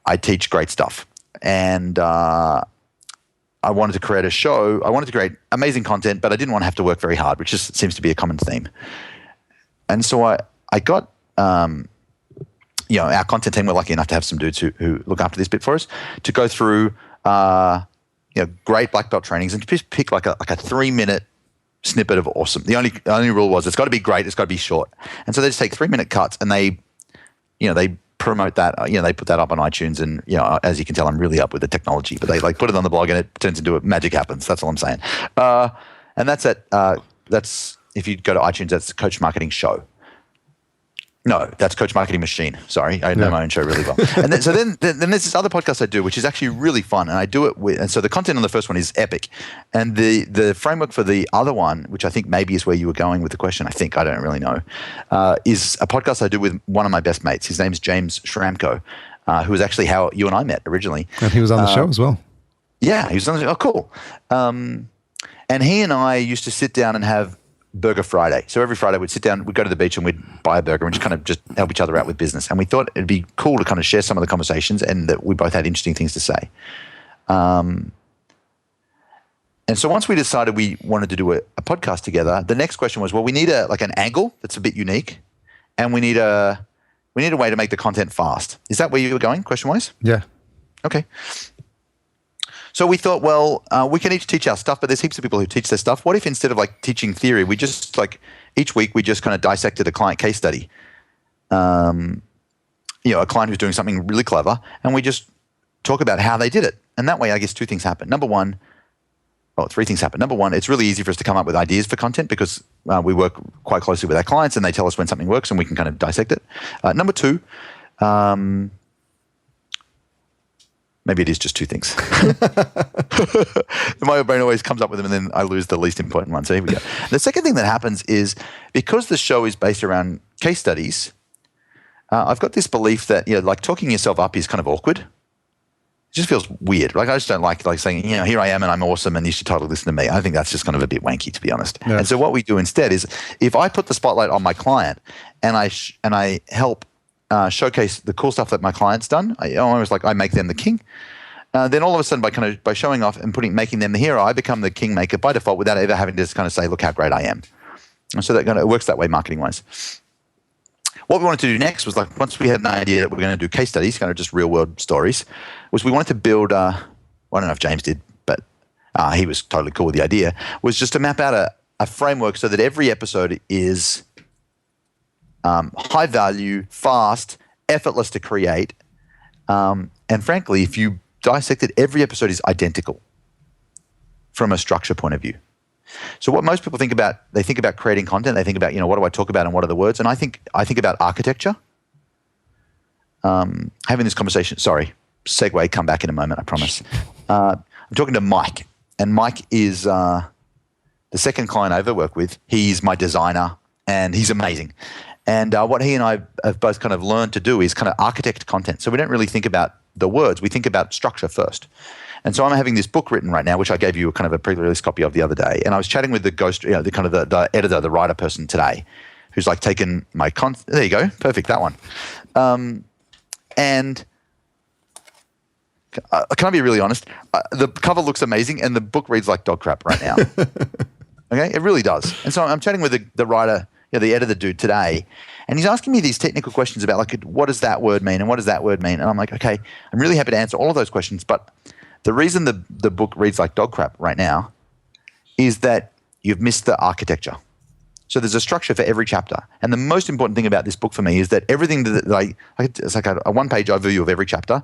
I teach great stuff. And I wanted to create a show. I wanted to create amazing content, but I didn't want to have to work very hard, which just seems to be a common theme. And so I got our content team, we're lucky enough to have some dudes who look after this bit for us, to go through great black belt trainings and just pick like a 3-minute snippet of awesome. The only rule was it's got to be great, it's got to be short. And so they just take 3-minute cuts and they promote that. They put that up on iTunes, and as you can tell, I'm really up with the technology. But they like put it on the blog and it turns into it. Magic happens. That's all I'm saying. And that's if you go to iTunes, that's Coach Marketing Show. No, that's Coach Marketing Machine. Sorry, I know my own show really well. And then there's this other podcast I do, which is actually really fun, and I do it with. And so the content on the first one is epic, and the framework for the other one, which I think maybe is where you were going with the question. I don't really know, is a podcast I do with one of my best mates. His name's James Schramko, who is actually how you and I met originally. And he was on the show as well. Yeah, he was on the show. Oh, cool. And he and I used to sit down and have Burger Friday. So every Friday we'd sit down, we'd go to the beach and we'd buy a burger and just kind of just help each other out with business. And we thought it'd be cool to kind of share some of the conversations and that we both had interesting things to say. And so once we decided we wanted to do a podcast together, the next question was, well, we need an angle that's a bit unique, and we need a way to make the content fast. Is that where you were going, question-wise? Yeah. Okay. So we thought, well, we can each teach our stuff, but there's heaps of people who teach their stuff. What if instead of like teaching theory, we just each week we just kind of dissected a client case study, a client who's doing something really clever, and we just talk about how they did it. And that way, I guess three things happen. Number one, it's really easy for us to come up with ideas for content because we work quite closely with our clients and they tell us when something works and we can kind of dissect it. Number two, maybe it is just two things. My brain always comes up with them and then I lose the least important one. So here we go. The second thing that happens is because the show is based around case studies, I've got this belief that like talking yourself up is kind of awkward. It just feels weird. Like I just don't like saying, here I am and I'm awesome and you should totally listen to me. I think that's just kind of a bit wanky, to be honest. Yeah. And so what we do instead is if I put the spotlight on my client and I help showcase the cool stuff that my client's done, I make them the king. Then all of a sudden by showing off and making them the hero, I become the kingmaker by default without ever having to just kind of say, look how great I am. And so it works that way marketing wise. What we wanted to do next was once we had an idea that we're going to do case studies, kind of just real world stories, was we wanted to build, I don't know if James did, but he was totally cool with the idea, was just to map out a framework so that every episode is high value, fast, effortless to create. And frankly, if you dissect it, every episode is identical from a structure point of view. So what most people think about, they think about creating content. They think about, what do I talk about and what are the words? And I think about architecture. Having this conversation, sorry, segue, come back in a moment, I promise. I'm talking to Mike, and Mike is the second client I ever work with. He's my designer, and he's amazing. And what he and I have both kind of learned to do is kind of architect content. So we don't really think about the words. We think about structure first. And so I'm having this book written right now, which I gave you kind of a pre-release copy of the other day. And I was chatting with the editor, the writer person today, who's taken my there you go, perfect, that one. And can I be really honest? The cover looks amazing, and the book reads like dog crap right now. Okay, it really does. And so I'm chatting with the writer, the editor dude today, and he's asking me these technical questions about what does that word mean and what does that word mean? And I'm like, okay, I'm really happy to answer all of those questions, but the reason the book reads like dog crap right now is that you've missed the architecture. So there's a structure for every chapter. And the most important thing about this book for me is that everything it's like a one-page overview of every chapter,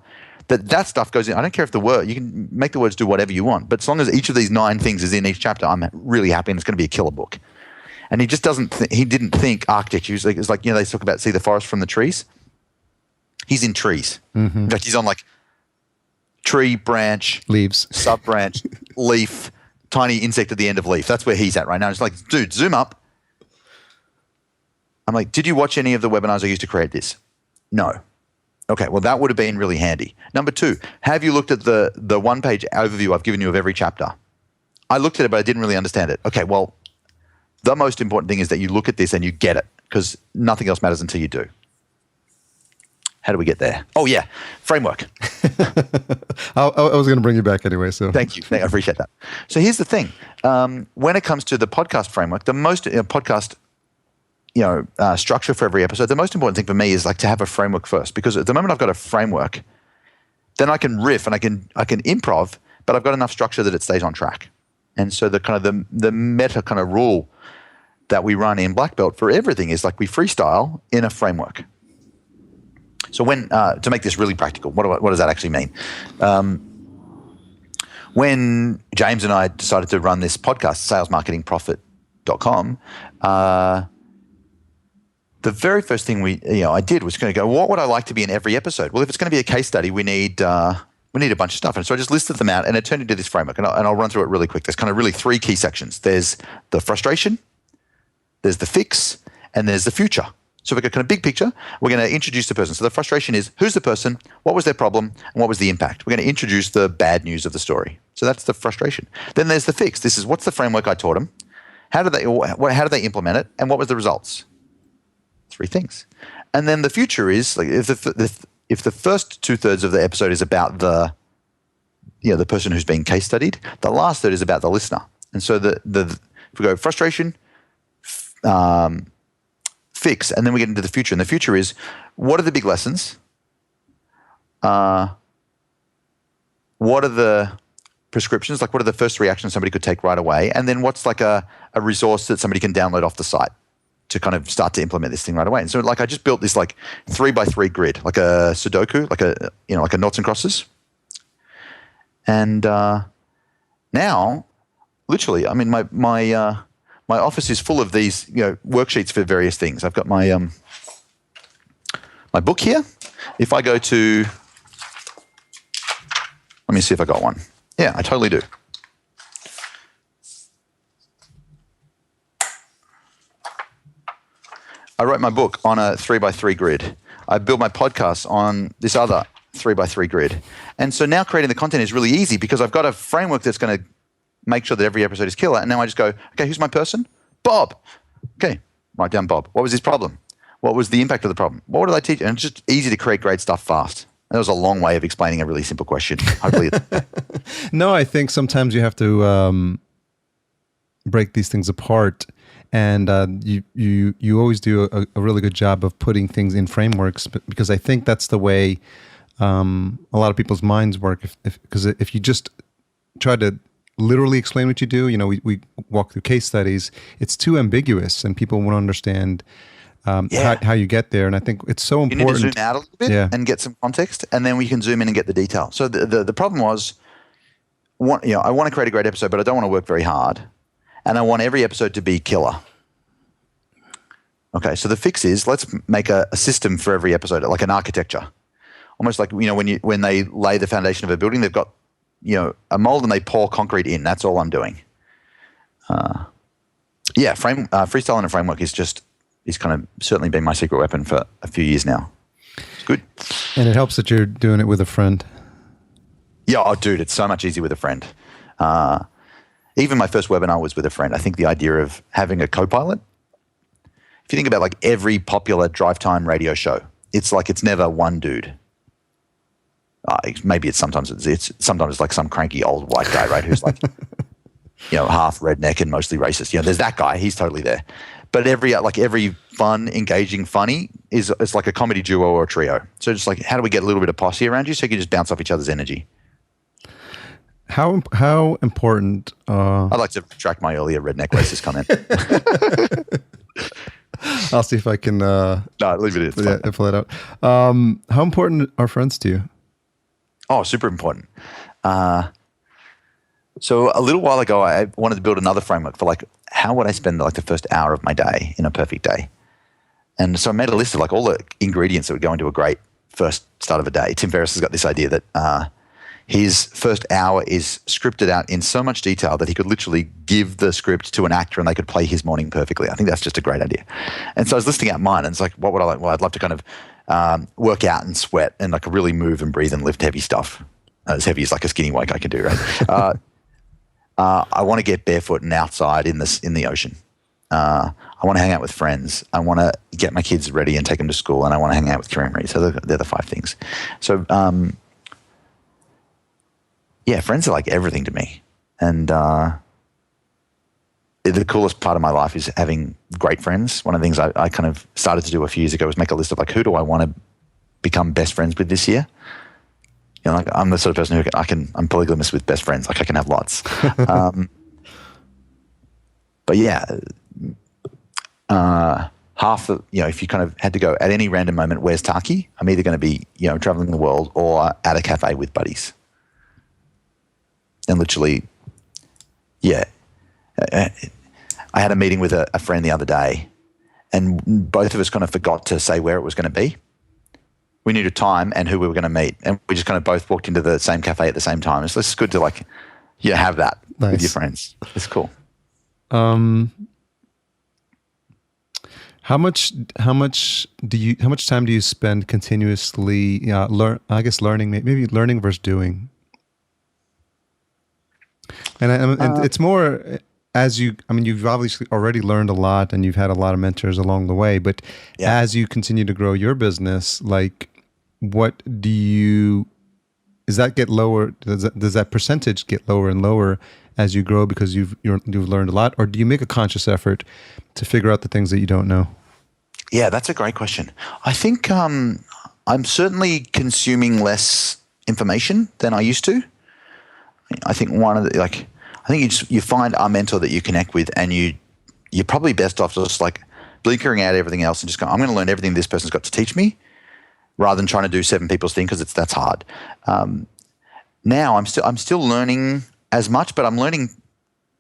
that stuff goes in. I don't care if you can make the words do whatever you want, but as long as each of these 9 things is in each chapter, I'm really happy and it's going to be a killer book. And he just he didn't think architecture. It's like, they talk about see the forest from the trees. He's in trees. Mm-hmm. In fact, he's on tree, branch, leaves, sub-branch, leaf, tiny insect at the end of leaf. That's where he's at right now. It's like, dude, zoom up. I'm like, did you watch any of the webinars I used to create this? No. Okay, well, that would have been really handy. Number 2, have you looked at the one-page overview I've given you of every chapter? I looked at it, but I didn't really understand it. Okay, well, the most important thing is that you look at this and you get it, because nothing else matters until you do. How do we get there? Oh, yeah, framework. I was going to bring you back anyway. So Thank you. I appreciate that. So here's the thing. When it comes to the podcast framework, the most podcast structure for every episode, the most important thing for me is to have a framework first, because at the moment I've got a framework, then I can riff and I can improv, but I've got enough structure that it stays on track. And so the meta kind of rule that we run in Black Belt for everything is we freestyle in a framework. So when to make this really practical, what does that actually mean? When James and I decided to run this podcast, salesmarketingprofit.com, the very first thing I did was going to go, what would I like to be in every episode? Well, if it's going to be a case study, we need a bunch of stuff. And so I just listed them out, and it turned into this framework. And I'll run through it really quick. There's kind of really 3 key sections. There's the frustration, there's the fix, and there's the future. So we've got kind of big picture. We're going to introduce the person. So the frustration is, who's the person, what was their problem, and what was the impact? We're going to introduce the bad news of the story. So that's the frustration. Then there's the fix. This is what's the framework I taught them, How did they implement it, and what was the results? 3 things. And then the future is like if the first 2/3 of the episode is about the person who's being case studied, the last third is about the listener. And so if we go frustration, fix, and then we get into the future. And the future is, what are the big lessons? What are the prescriptions? Like, what are the first reactions somebody could take right away? And then what's like a resource that somebody can download off the site to kind of start to implement this thing right away? And so like I just built this like 3x3 grid, like a Sudoku, like a noughts and crosses. And now, literally, I mean, my office is full of these, worksheets for various things. I've got my book here. If I go to, let me see if I got one. Yeah, I totally do. I wrote my book on a 3x3 grid. I built my podcast on this other 3x3 grid. And so now creating the content is really easy because I've got a framework that's going to make sure that every episode is killer. And now I just go, okay, who's my person? Bob. Okay, write down Bob. What was his problem? What was the impact of the problem? What did I teach? And it's just easy to create great stuff fast. And that was a long way of explaining a really simple question. Hopefully, No, I think sometimes you have to break these things apart, and you always do a really good job of putting things in frameworks, because I think that's the way a lot of people's minds work. Because if you just try to literally explain what you do, we walk through case studies, it's too ambiguous, and people won't understand how you get there. And I think it's so important. You need to zoom out a little bit and get some context, and then we can zoom in and get the detail. So the problem was, I want to create a great episode, but I don't want to work very hard, and I want every episode to be killer. Okay, so the fix is, let's make a system for every episode, like an architecture. Almost like, when they lay the foundation of a building, they've got, a mold and they pour concrete in. That's all I'm doing. Freestyle and a framework is kind of certainly been my secret weapon for a few years now. It's good. And it helps that you're doing it with a friend. Yeah, oh, dude, it's so much easier with a friend. Even my first webinar was with a friend. I think the idea of having a co-pilot, if you think about like every popular drive time radio show, it's like it's never one dude. Maybe it's sometimes like some cranky old white guy, right? Who's like, half redneck and mostly racist. There's that guy. He's totally there. But every fun, engaging, funny it's like a comedy duo or a trio. So just like, how do we get a little bit of posse around you so you can just bounce off each other's energy? How important? I'd like to retract my earlier redneck racist comment. I'll see if I can. No, leave it. Pull it out. How important are friends to you? Oh, super important. So a little while ago, I wanted to build another framework for like, how would I spend like the first hour of my day in a perfect day? And so I made a list of like all the ingredients that would go into a great first start of a day. Tim Ferriss has got this idea that his first hour is scripted out in so much detail that he could literally give the script to an actor and they could play his morning perfectly. I think that's just a great idea. And so I was listing out mine, and it's like, what would I like? Well, I'd love to kind of work out and sweat and like really move and breathe and lift heavy stuff. As heavy as like a skinny white guy can do, right? I want to get barefoot and outside in the ocean. I want to hang out with friends. I want to get my kids ready and take them to school, and I want to hang out with Kieran Reid. So they're the 5 things. So friends are like everything to me. And the coolest part of my life is having great friends. One of the things I kind of started to do a few years ago was make a list of like, who do I want to become best friends with this year? Like I'm the sort of person who I'm polygamous with best friends. Like I can have lots. But yeah, half the, if you kind of had to go at any random moment, where's Taki? I'm either going to be, traveling the world or at a cafe with buddies. And literally, I had a meeting with a friend the other day, and both of us kind of forgot to say where it was going to be. We knew the time and who we were going to meet, and we just kind of both walked into the same cafe at the same time. It's good to like, have that with your friends. It's cool. How much time do you spend continuously learning, maybe learning versus doing? And it's more, you've obviously already learned a lot and you've had a lot of mentors along the way, but as you continue to grow your business, like does that get lower? Does that percentage get lower and lower as you grow because you've learned a lot, or do you make a conscious effort to figure out the things that you don't know? Yeah, that's a great question. I think I'm certainly consuming less information than I used to. I think you find a mentor that you connect with, and you're probably best off just like blinkering out everything else and just going, I'm going to learn everything this person's got to teach me, rather than trying to do 7 people's thing, because that's hard. Now I'm still learning as much, but I'm learning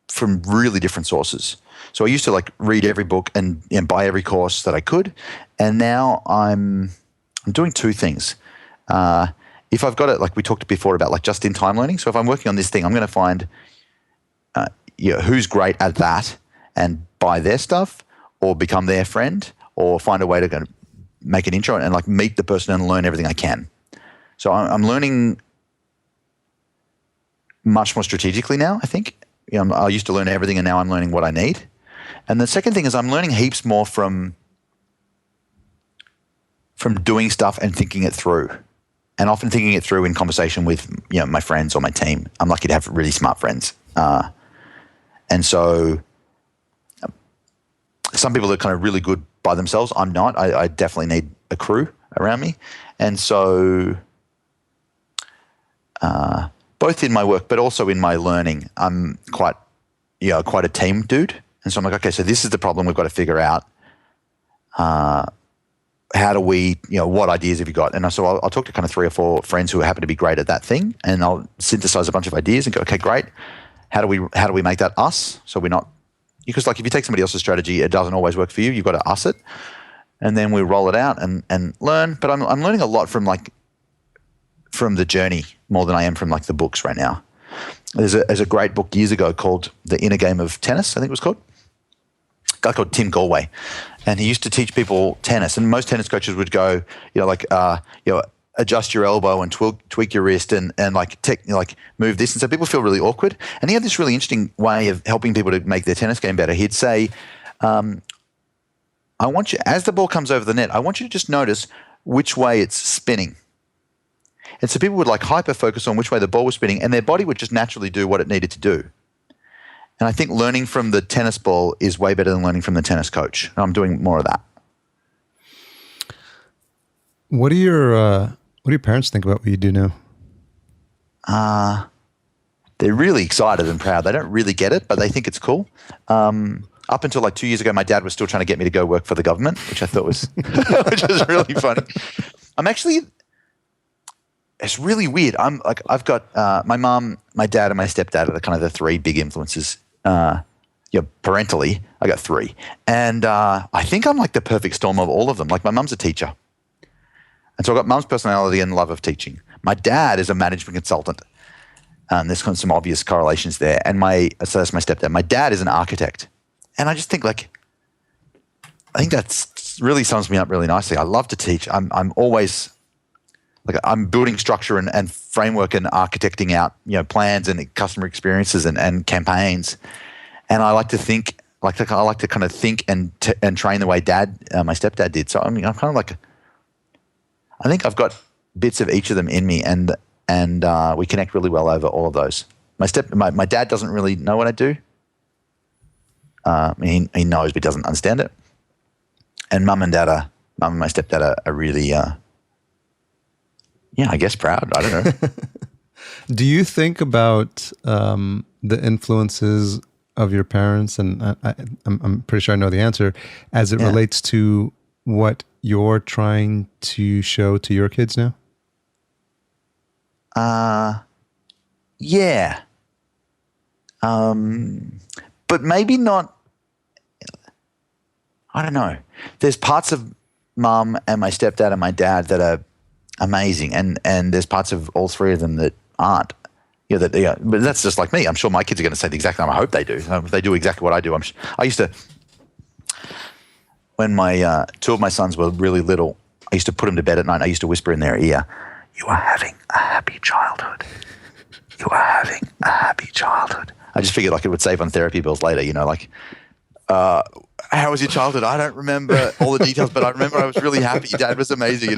from really different sources. So I used to like read every book and buy every course that I could, and now I'm doing 2 things. If I've got it, like we talked before about like just-in-time learning. So if I'm working on this thing, I'm going to find who's great at that and buy their stuff, or become their friend, or find a way to go make an intro and like meet the person and learn everything I can. So I'm learning much more strategically now, I think. I used to learn everything, and now I'm learning what I need. And the second thing is I'm learning heaps more from doing stuff and thinking it through, and often thinking it through in conversation with my friends or my team. I'm lucky to have really smart friends. And so some people are kind of really good by themselves. I'm not. I definitely need a crew around me. And so both in my work but also in my learning, I'm quite a team dude. And so I'm like, okay, so this is the problem we've got to figure out. How do we, what ideas have you got? And so I'll talk to kind of 3 or 4 friends who happen to be great at that thing, and I'll synthesize a bunch of ideas and go, okay, great. How do we make that us? So we're not, because like if you take somebody else's strategy, it doesn't always work for you. You've got to us it, and then we roll it out and learn. But I'm learning a lot from the journey more than I am from like the books right now. There's a great book years ago called The Inner Game of Tennis, I think it was called. A guy called Tim Galway, and he used to teach people tennis. And most tennis coaches would go, adjust your elbow and tweak your wrist and move this. And so people feel really awkward. And he had this really interesting way of helping people to make their tennis game better. He'd say, I want you, as the ball comes over the net, I want you to just notice which way it's spinning. And so people would like hyper focus on which way the ball was spinning, and their body would just naturally do what it needed to do. And I think learning from the tennis ball is way better than learning from the tennis coach. And I'm doing more of that. What do your parents think about what you do now? They're really excited and proud. They don't really get it, but they think it's cool. Up until like 2 years ago, my dad was still trying to get me to go work for the government, which I thought was really funny. It's really weird. I've got my mom, my dad, and my stepdad are the kind of the 3 big influences. Parentally, I got 3, and I think I'm like the perfect storm of all of them. Like my mum's a teacher, and so I've got mum's personality and love of teaching. My dad is a management consultant, and there's kind of some obvious correlations there. And so that's my stepdad. My dad is an architect, and I just think I think that's really sums me up really nicely. I love to teach. I'm always I'm building structure and framework and architecting out, plans and customer experiences and campaigns. And I like to think, I like to kind of think and train the way my stepdad did. So I'm kind of like, I think I've got bits of each of them in me, and we connect really well over all of those. My dad doesn't really know what I do. He knows, but he doesn't understand it. And mum and my stepdad are really, I guess proud. I don't know. Do you think about the influences of your parents, and I'm pretty sure I know the answer, as it relates to what you're trying to show to your kids now? Yeah. But maybe not. I don't know. There's parts of mum and my stepdad and my dad that are amazing, and there's parts of all 3 of them that aren't. But that's just like me. I'm sure my kids are going to say the exact same. I hope they do. If they do exactly what I do, I used to, when my 2 of my sons were really little, I used to put them to bed at night. I used to whisper in their ear, "You are having a happy childhood. You are having a happy childhood." I just figured like it would save on therapy bills later, like, how was your childhood? I don't remember all the details, but I remember I was really happy. Your dad was amazing,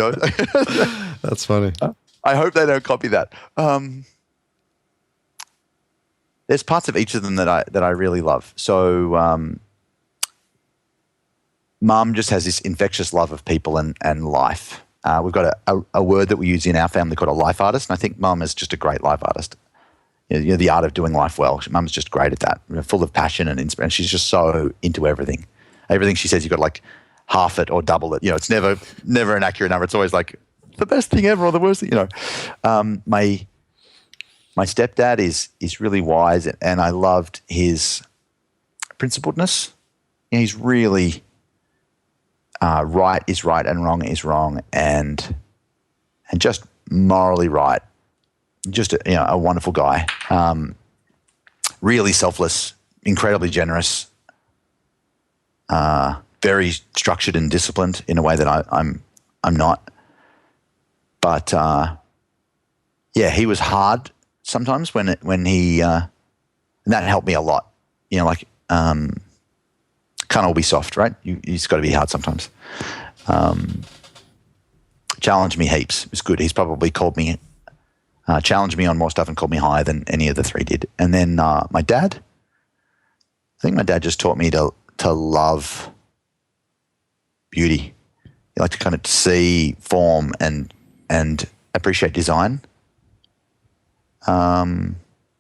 That's funny. I hope they don't copy that. There's parts of each of them that I really love. So Mum just has this infectious love of people and life. We've got a word that we use in our family called a life artist, and I think Mum is just a great life artist. The art of doing life well. Mum's just great at that. Full of passion and inspiration. She's just so into everything. Everything she says, you've got to like half it or double it. It's never an accurate number. It's always like the best thing ever or the worst thing. My stepdad is really wise, and I loved his principledness. He's really right is right and wrong is wrong, and just morally right. Just a wonderful guy, really selfless, incredibly generous, very structured and disciplined in a way that I'm not. But he was hard sometimes when he and that helped me a lot. Can't all be soft, right? You just got to be hard sometimes. Challenged me heaps. It was good. He's probably challenged me on more stuff and called me higher than any of the three did. And then my dad, I think my dad just taught me to love beauty. You like to kind of see form and appreciate design. And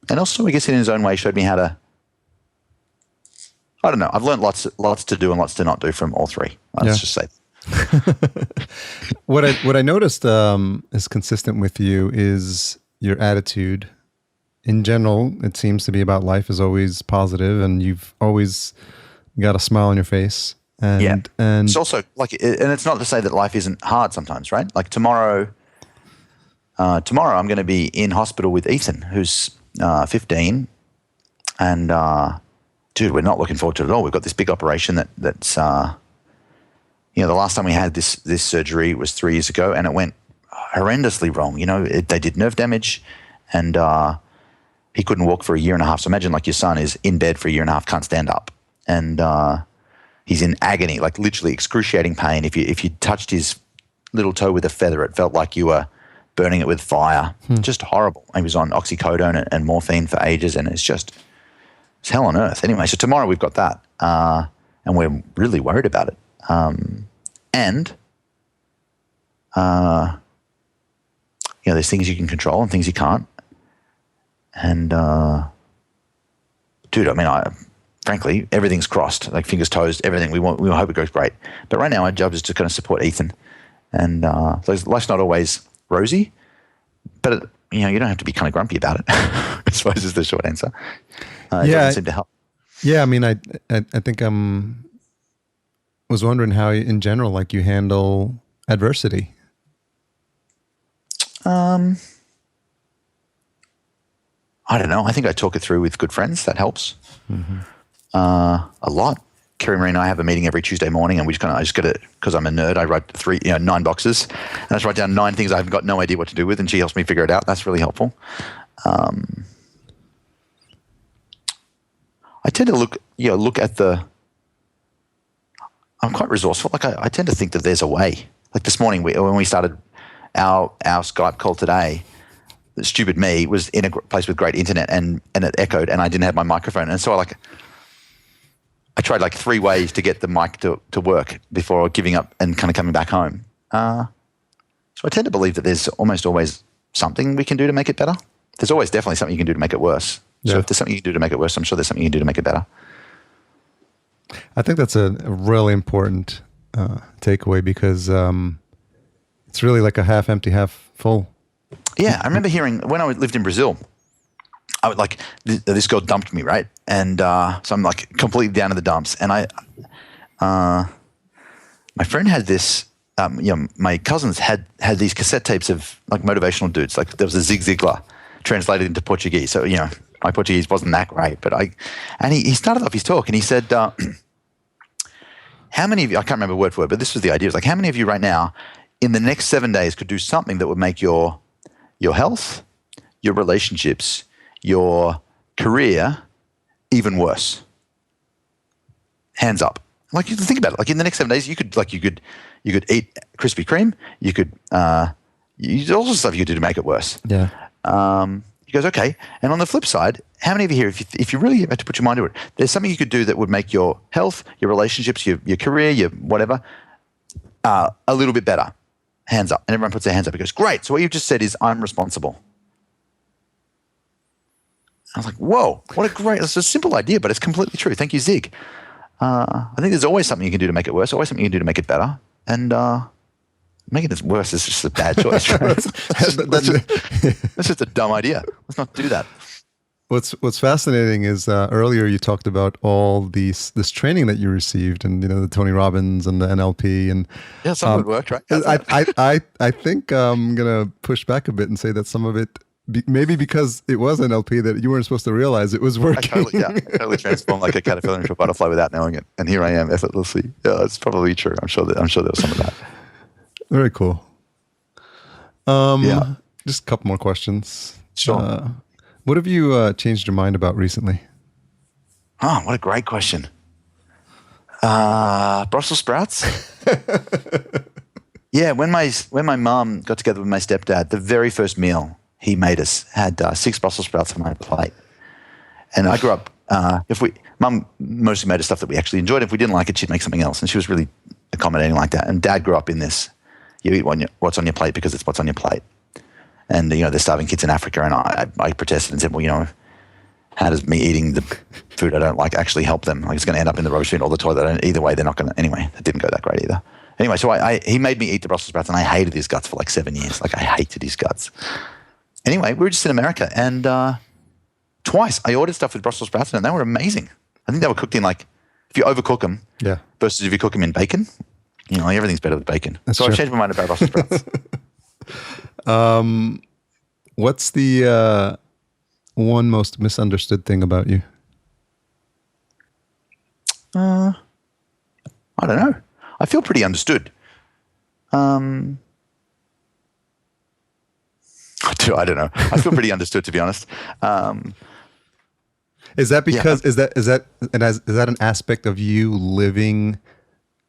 also, I guess in his own way, showed me how to, I don't know, I've learned lots to do and lots to not do from all three. Let's just say. What I noticed is consistent with you is your attitude. In general, it seems to be about life is always positive, and you've always got a smile on your face. And it's also like, and it's not to say that life isn't hard sometimes, right? Like tomorrow I'm going to be in hospital with Ethan, who's 15, and dude, we're not looking forward to it at all. We've got this big operation that's the last time we had this surgery was 3 years ago, and it went horrendously wrong. They did nerve damage, and he couldn't walk for a year and a half. So imagine like your son is in bed for a year and a half, can't stand up, and he's in agony, like literally excruciating pain. If you touched his little toe with a feather, it felt like you were burning it with fire. Just horrible. He was on oxycodone and morphine for ages, and it's hell on earth. Anyway, so tomorrow we've got that, and we're really worried about it. There's things you can control and things you can't. And, dude, frankly, everything's crossed, like fingers, toes, everything. We hope it goes great. But right now our job is to kind of support Ethan. And, so life's not always rosy, but you don't have to be kind of grumpy about it. I suppose is the short answer. It doesn't seem to help. Yeah. I think was wondering how, in general, like you handle adversity. I don't know. I think I talk it through with good friends. That helps a lot. Kerry Marie and I have a meeting every Tuesday morning, and I just get it because I'm a nerd. I write 9 boxes, and I just write down 9 things I haven't got no idea what to do with, and she helps me figure it out. That's really helpful. I tend to look at the. I'm quite resourceful. Like I tend to think that there's a way. Like this morning, when we started our Skype call today, the stupid me was in a place with great internet and it echoed, and I didn't have my microphone, and so I tried like 3 ways to get the mic to work before giving up and kind of coming back home. So I tend to believe that there's almost always something we can do to make it better. There's always definitely something you can do to make it worse. So if there's something you can do to make it worse, I'm sure there's something you can do to make it better. I think that's a really important takeaway because it's really like a half empty, half full. Yeah, I remember hearing when I lived in Brazil, I would like this girl dumped me, right? And so I'm like completely down in the dumps. And my friend had this. My cousins had these cassette tapes of like motivational dudes. Like there was a Zig Ziglar translated into Portuguese. So my Portuguese wasn't that great, but he started off his talk and he said, "How many of you?" I can't remember word for word, but this was the idea. It was like, "How many of you right now, in the next 7 days, could do something that would make your health, your relationships, your career, even worse? Hands up. Like, you think about it. Like, in the next 7 days, you could eat Krispy Kreme. You could all sorts of stuff you could do to make it worse. Yeah. He goes, okay. And on the flip side, how many of you here, if you really had to put your mind to it, there's something you could do that would make your health, your relationships, your career, your whatever, a little bit better? Hands up. And everyone puts their hands up. He goes, great. So what you've just said is, I'm responsible. I was like, whoa, it's a simple idea, but it's completely true. Thank you, Zig. I think there's always something you can do to make it worse, always something you can do to make it better. And making it worse is just a bad choice, right? That's just a dumb idea. Let's not do that. What's fascinating is earlier you talked about all this training that you received, and the Tony Robbins and the NLP, and some of it worked, right? I think I'm gonna push back a bit and say that some of it maybe because it was NLP that you weren't supposed to realize it was working. I totally transformed like a caterpillar into a butterfly without knowing it, and here I am effortlessly. Yeah, it's probably true. I'm sure there was some of that. Very cool. Just a couple more questions. Sure. What have you changed your mind about recently? Oh, what a great question. Brussels sprouts. Yeah, when my mom got together with my stepdad, the very first meal he made us had 6 Brussels sprouts on my plate. And I grew up, Mum mostly made us stuff that we actually enjoyed. If we didn't like it, she'd make something else. And she was really accommodating like that. And Dad grew up in this, you eat what's on your plate because it's what's on your plate. And, there's starving kids in Africa. And I protested and said, well, how does me eating the food I don't like actually help them? Like, it's going to end up in the rubbish bin or the toilet. And either way, they're not going to, anyway, it didn't go that great either. Anyway, so he made me eat the Brussels sprouts, and I hated his guts for like 7 years. Like, I hated his guts. Anyway, we were just in America, and twice I ordered stuff with Brussels sprouts, and they were amazing. I think they were cooked in, like, if you overcook them, versus if you cook them in bacon, everything's better with bacon. That's so true. I've changed my mind about Brussels sprouts. What's the one most misunderstood thing about you? I don't know. I feel pretty understood. I don't know. I feel pretty understood, to be honest. Is that because is that an aspect of you living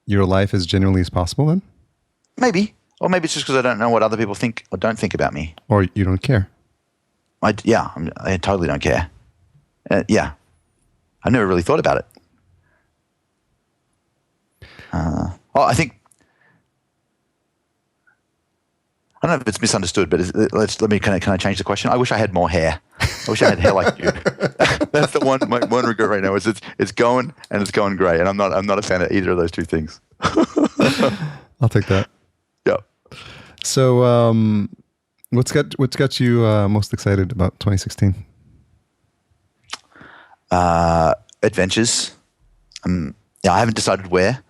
your life as genuinely as possible then? Maybe. Or maybe it's just because I don't know what other people think or don't think about me. Or you don't care. I totally don't care. I've never really thought about it. I think, I don't know if it's misunderstood, but can I change the question? I wish I had more hair. I wish I had hair like you. That's the one regret right now is it's going and it's going great, and I'm not a fan of either of those two things. I'll take that. Yeah. So, what's got you most excited about 2016? Adventures. I haven't decided where,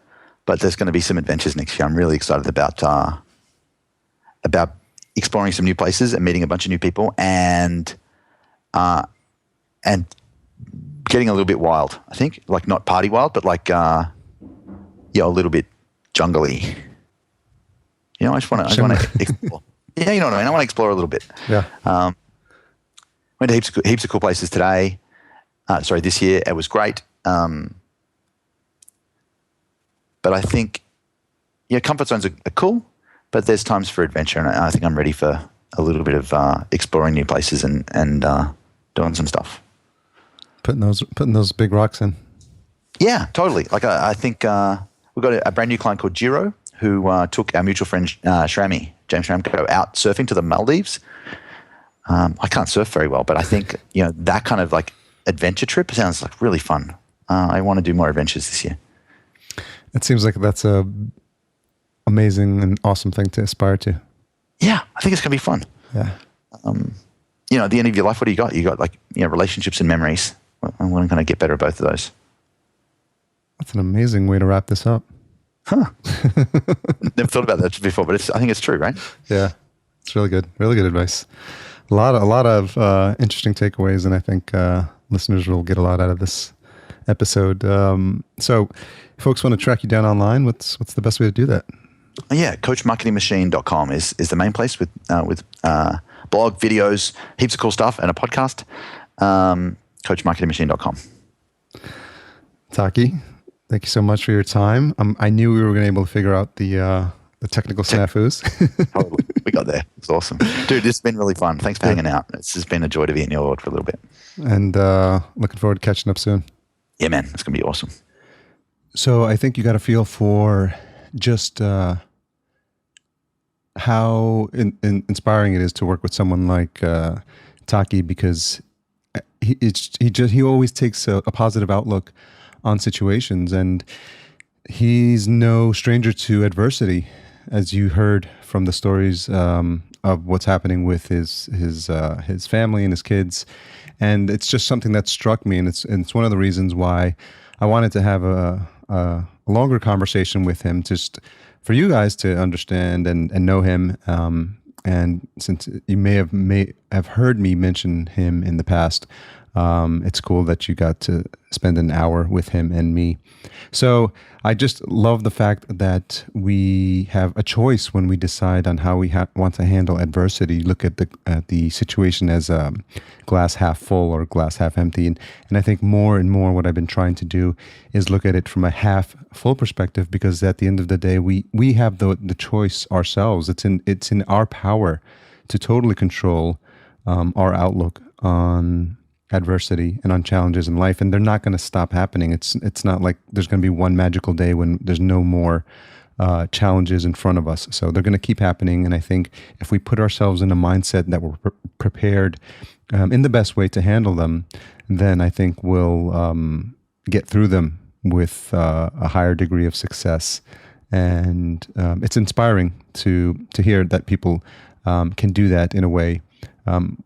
but there's going to be some adventures next year. I'm really excited about exploring some new places and meeting a bunch of new people and getting a little bit wild. I think, like, not party wild, but like a little bit jungly. I just want to explore. Yeah, you know what I mean. I want to explore a little bit. Yeah. Went to heaps of cool places today. This year. It was great. But I think, comfort zones are cool, but there's times for adventure, and I think I'm ready for a little bit of exploring new places and doing some stuff. Putting those big rocks in. Yeah, totally. Like I think we've got a brand new client called Jiro who took our mutual friend James Schramko out surfing to the Maldives. I can't surf very well, but I think that kind of like adventure trip sounds like really fun. I want to do more adventures this year. It seems like that's a amazing and awesome thing to aspire to. Yeah, I think it's going to be fun. Yeah. At the end of your life, what do you got? You got relationships and memories. I'm going to get better at both of those. That's an amazing way to wrap this up. Huh. Never thought about that before, but I think it's true, right? Yeah. It's really good. Really good advice. A lot of interesting takeaways, and I think listeners will get a lot out of this episode. So if folks want to track you down online, what's the best way to do that? Yeah, coachmarketingmachine.com is the main place with blog, videos, heaps of cool stuff, and a podcast. Coachmarketingmachine.com. Taki, thank you so much for your time. I knew we were going to be able to figure out the technical snafus. Totally. We got there. It's awesome. Dude, this has been really fun. Thanks for hanging out. It's just been a joy to be in your world for a little bit. And looking forward to catching up soon. Yeah, man. It's going to be awesome. So I think you got a feel for just how inspiring it is to work with someone like Taki, because he always takes a positive outlook on situations, and he's no stranger to adversity, as you heard from the stories of what's happening with his family and his kids. And it's just something that struck me, and it's one of the reasons why I wanted to have a longer conversation with him, just for you guys to understand and know him. And since you may have heard me mention him in the past, it's cool that you got to spend an hour with him and me. So I just love the fact that we have a choice when we decide on how we want to handle adversity. Look at the situation as glass half full or glass half empty. And I think more and more what I've been trying to do is look at it from a half full perspective, because at the end of the day, we have the choice ourselves. It's in our power to totally control our outlook on adversity and on challenges in life, and they're not going to stop happening. It's not like there's going to be one magical day when there's no more challenges in front of us. So they're going to keep happening, and I think if we put ourselves in a mindset that we're prepared in the best way to handle them, then I think we'll get through them with a higher degree of success. And it's inspiring to hear that people can do that in a way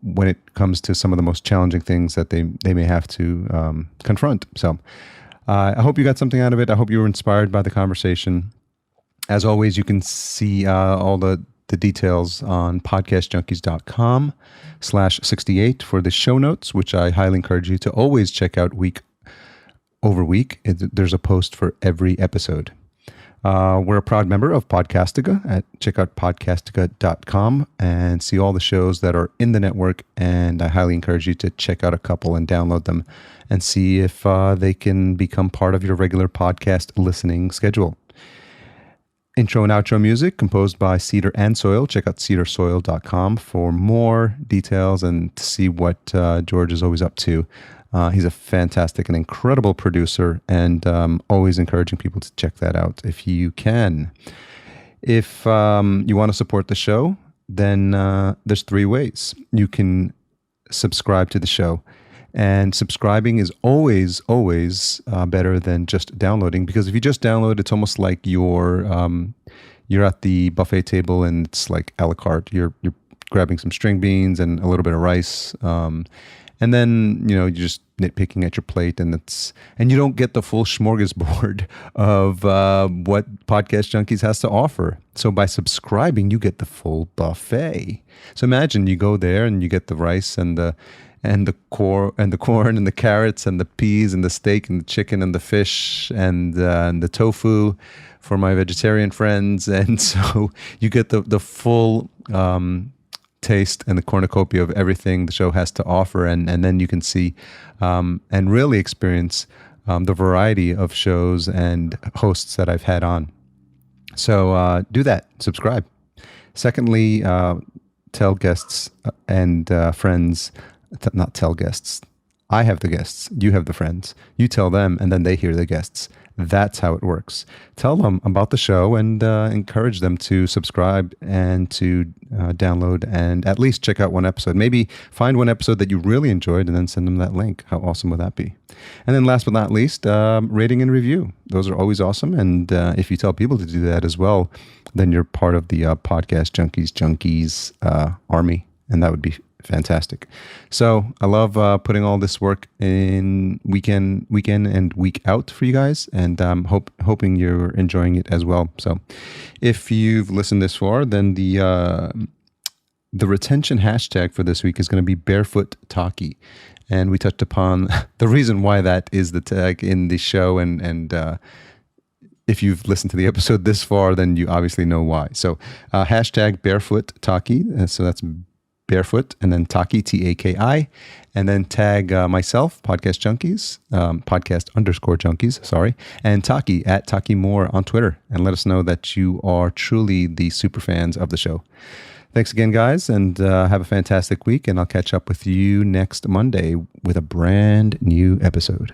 when it comes to some of the most challenging things that they may have to confront. So I hope you got something out of it. I hope you were inspired by the conversation. As always, you can see all the details on podcastjunkies.com/68 for the show notes, which I highly encourage you to always check out week over week. There's a post for every episode. We're a proud member of Podcastica. Check out podcastica.com and see all the shows that are in the network. And I highly encourage you to check out a couple and download them and see if they can become part of your regular podcast listening schedule. Intro and outro music composed by Cedar and Soil. Check out cedarsoil.com for more details and to see what George is always up to. He's a fantastic and incredible producer, and always encouraging people to check that out if you can. If you want to support the show, then there's 3 ways. You can subscribe to the show. And subscribing is always better than just downloading, because if you just download, it's almost like you're at the buffet table and it's like a la carte. You're grabbing some string beans and a little bit of rice, and then you're just nitpicking at your plate, and you don't get the full smorgasbord of what Podcast Junkies has to offer. So by subscribing, you get the full buffet. So imagine you go there and you get the rice and the corn and the carrots and the peas and the steak and the chicken and the fish and the tofu for my vegetarian friends, and so you get the full taste and the cornucopia of everything the show has to offer, and then you can see and really experience the variety of shows and hosts that I've had on. So do that, subscribe. Secondly, tell guests and friends. Not tell guests. I have the guests. You have the friends. You tell them, and then they hear the guests. That's how it works. Tell them about the show and encourage them to subscribe and to download and at least check out one episode. Maybe find one episode that you really enjoyed and then send them that link. How awesome would that be? And then last but not least, rating and review. Those are always awesome. And if you tell people to do that as well, then you're part of the Podcast Junkies army, and that would be fantastic. So I love putting all this work in week in and week out for you guys, and I'm hoping you're enjoying it as well. So if you've listened this far, then the retention hashtag for this week is going to be barefoot Taki, and we touched upon the reason why that is the tag in the show, and if you've listened to the episode this far, then you obviously know why. So hashtag barefoot Taki, so that's barefoot, and then Taki, Taki, and then tag myself, Podcast Junkies, podcast_junkies, sorry, and Taki at Taki Moore on Twitter, and let us know that you are truly the super fans of the show. Thanks again, guys, and have a fantastic week, and I'll catch up with you next Monday with a brand new episode.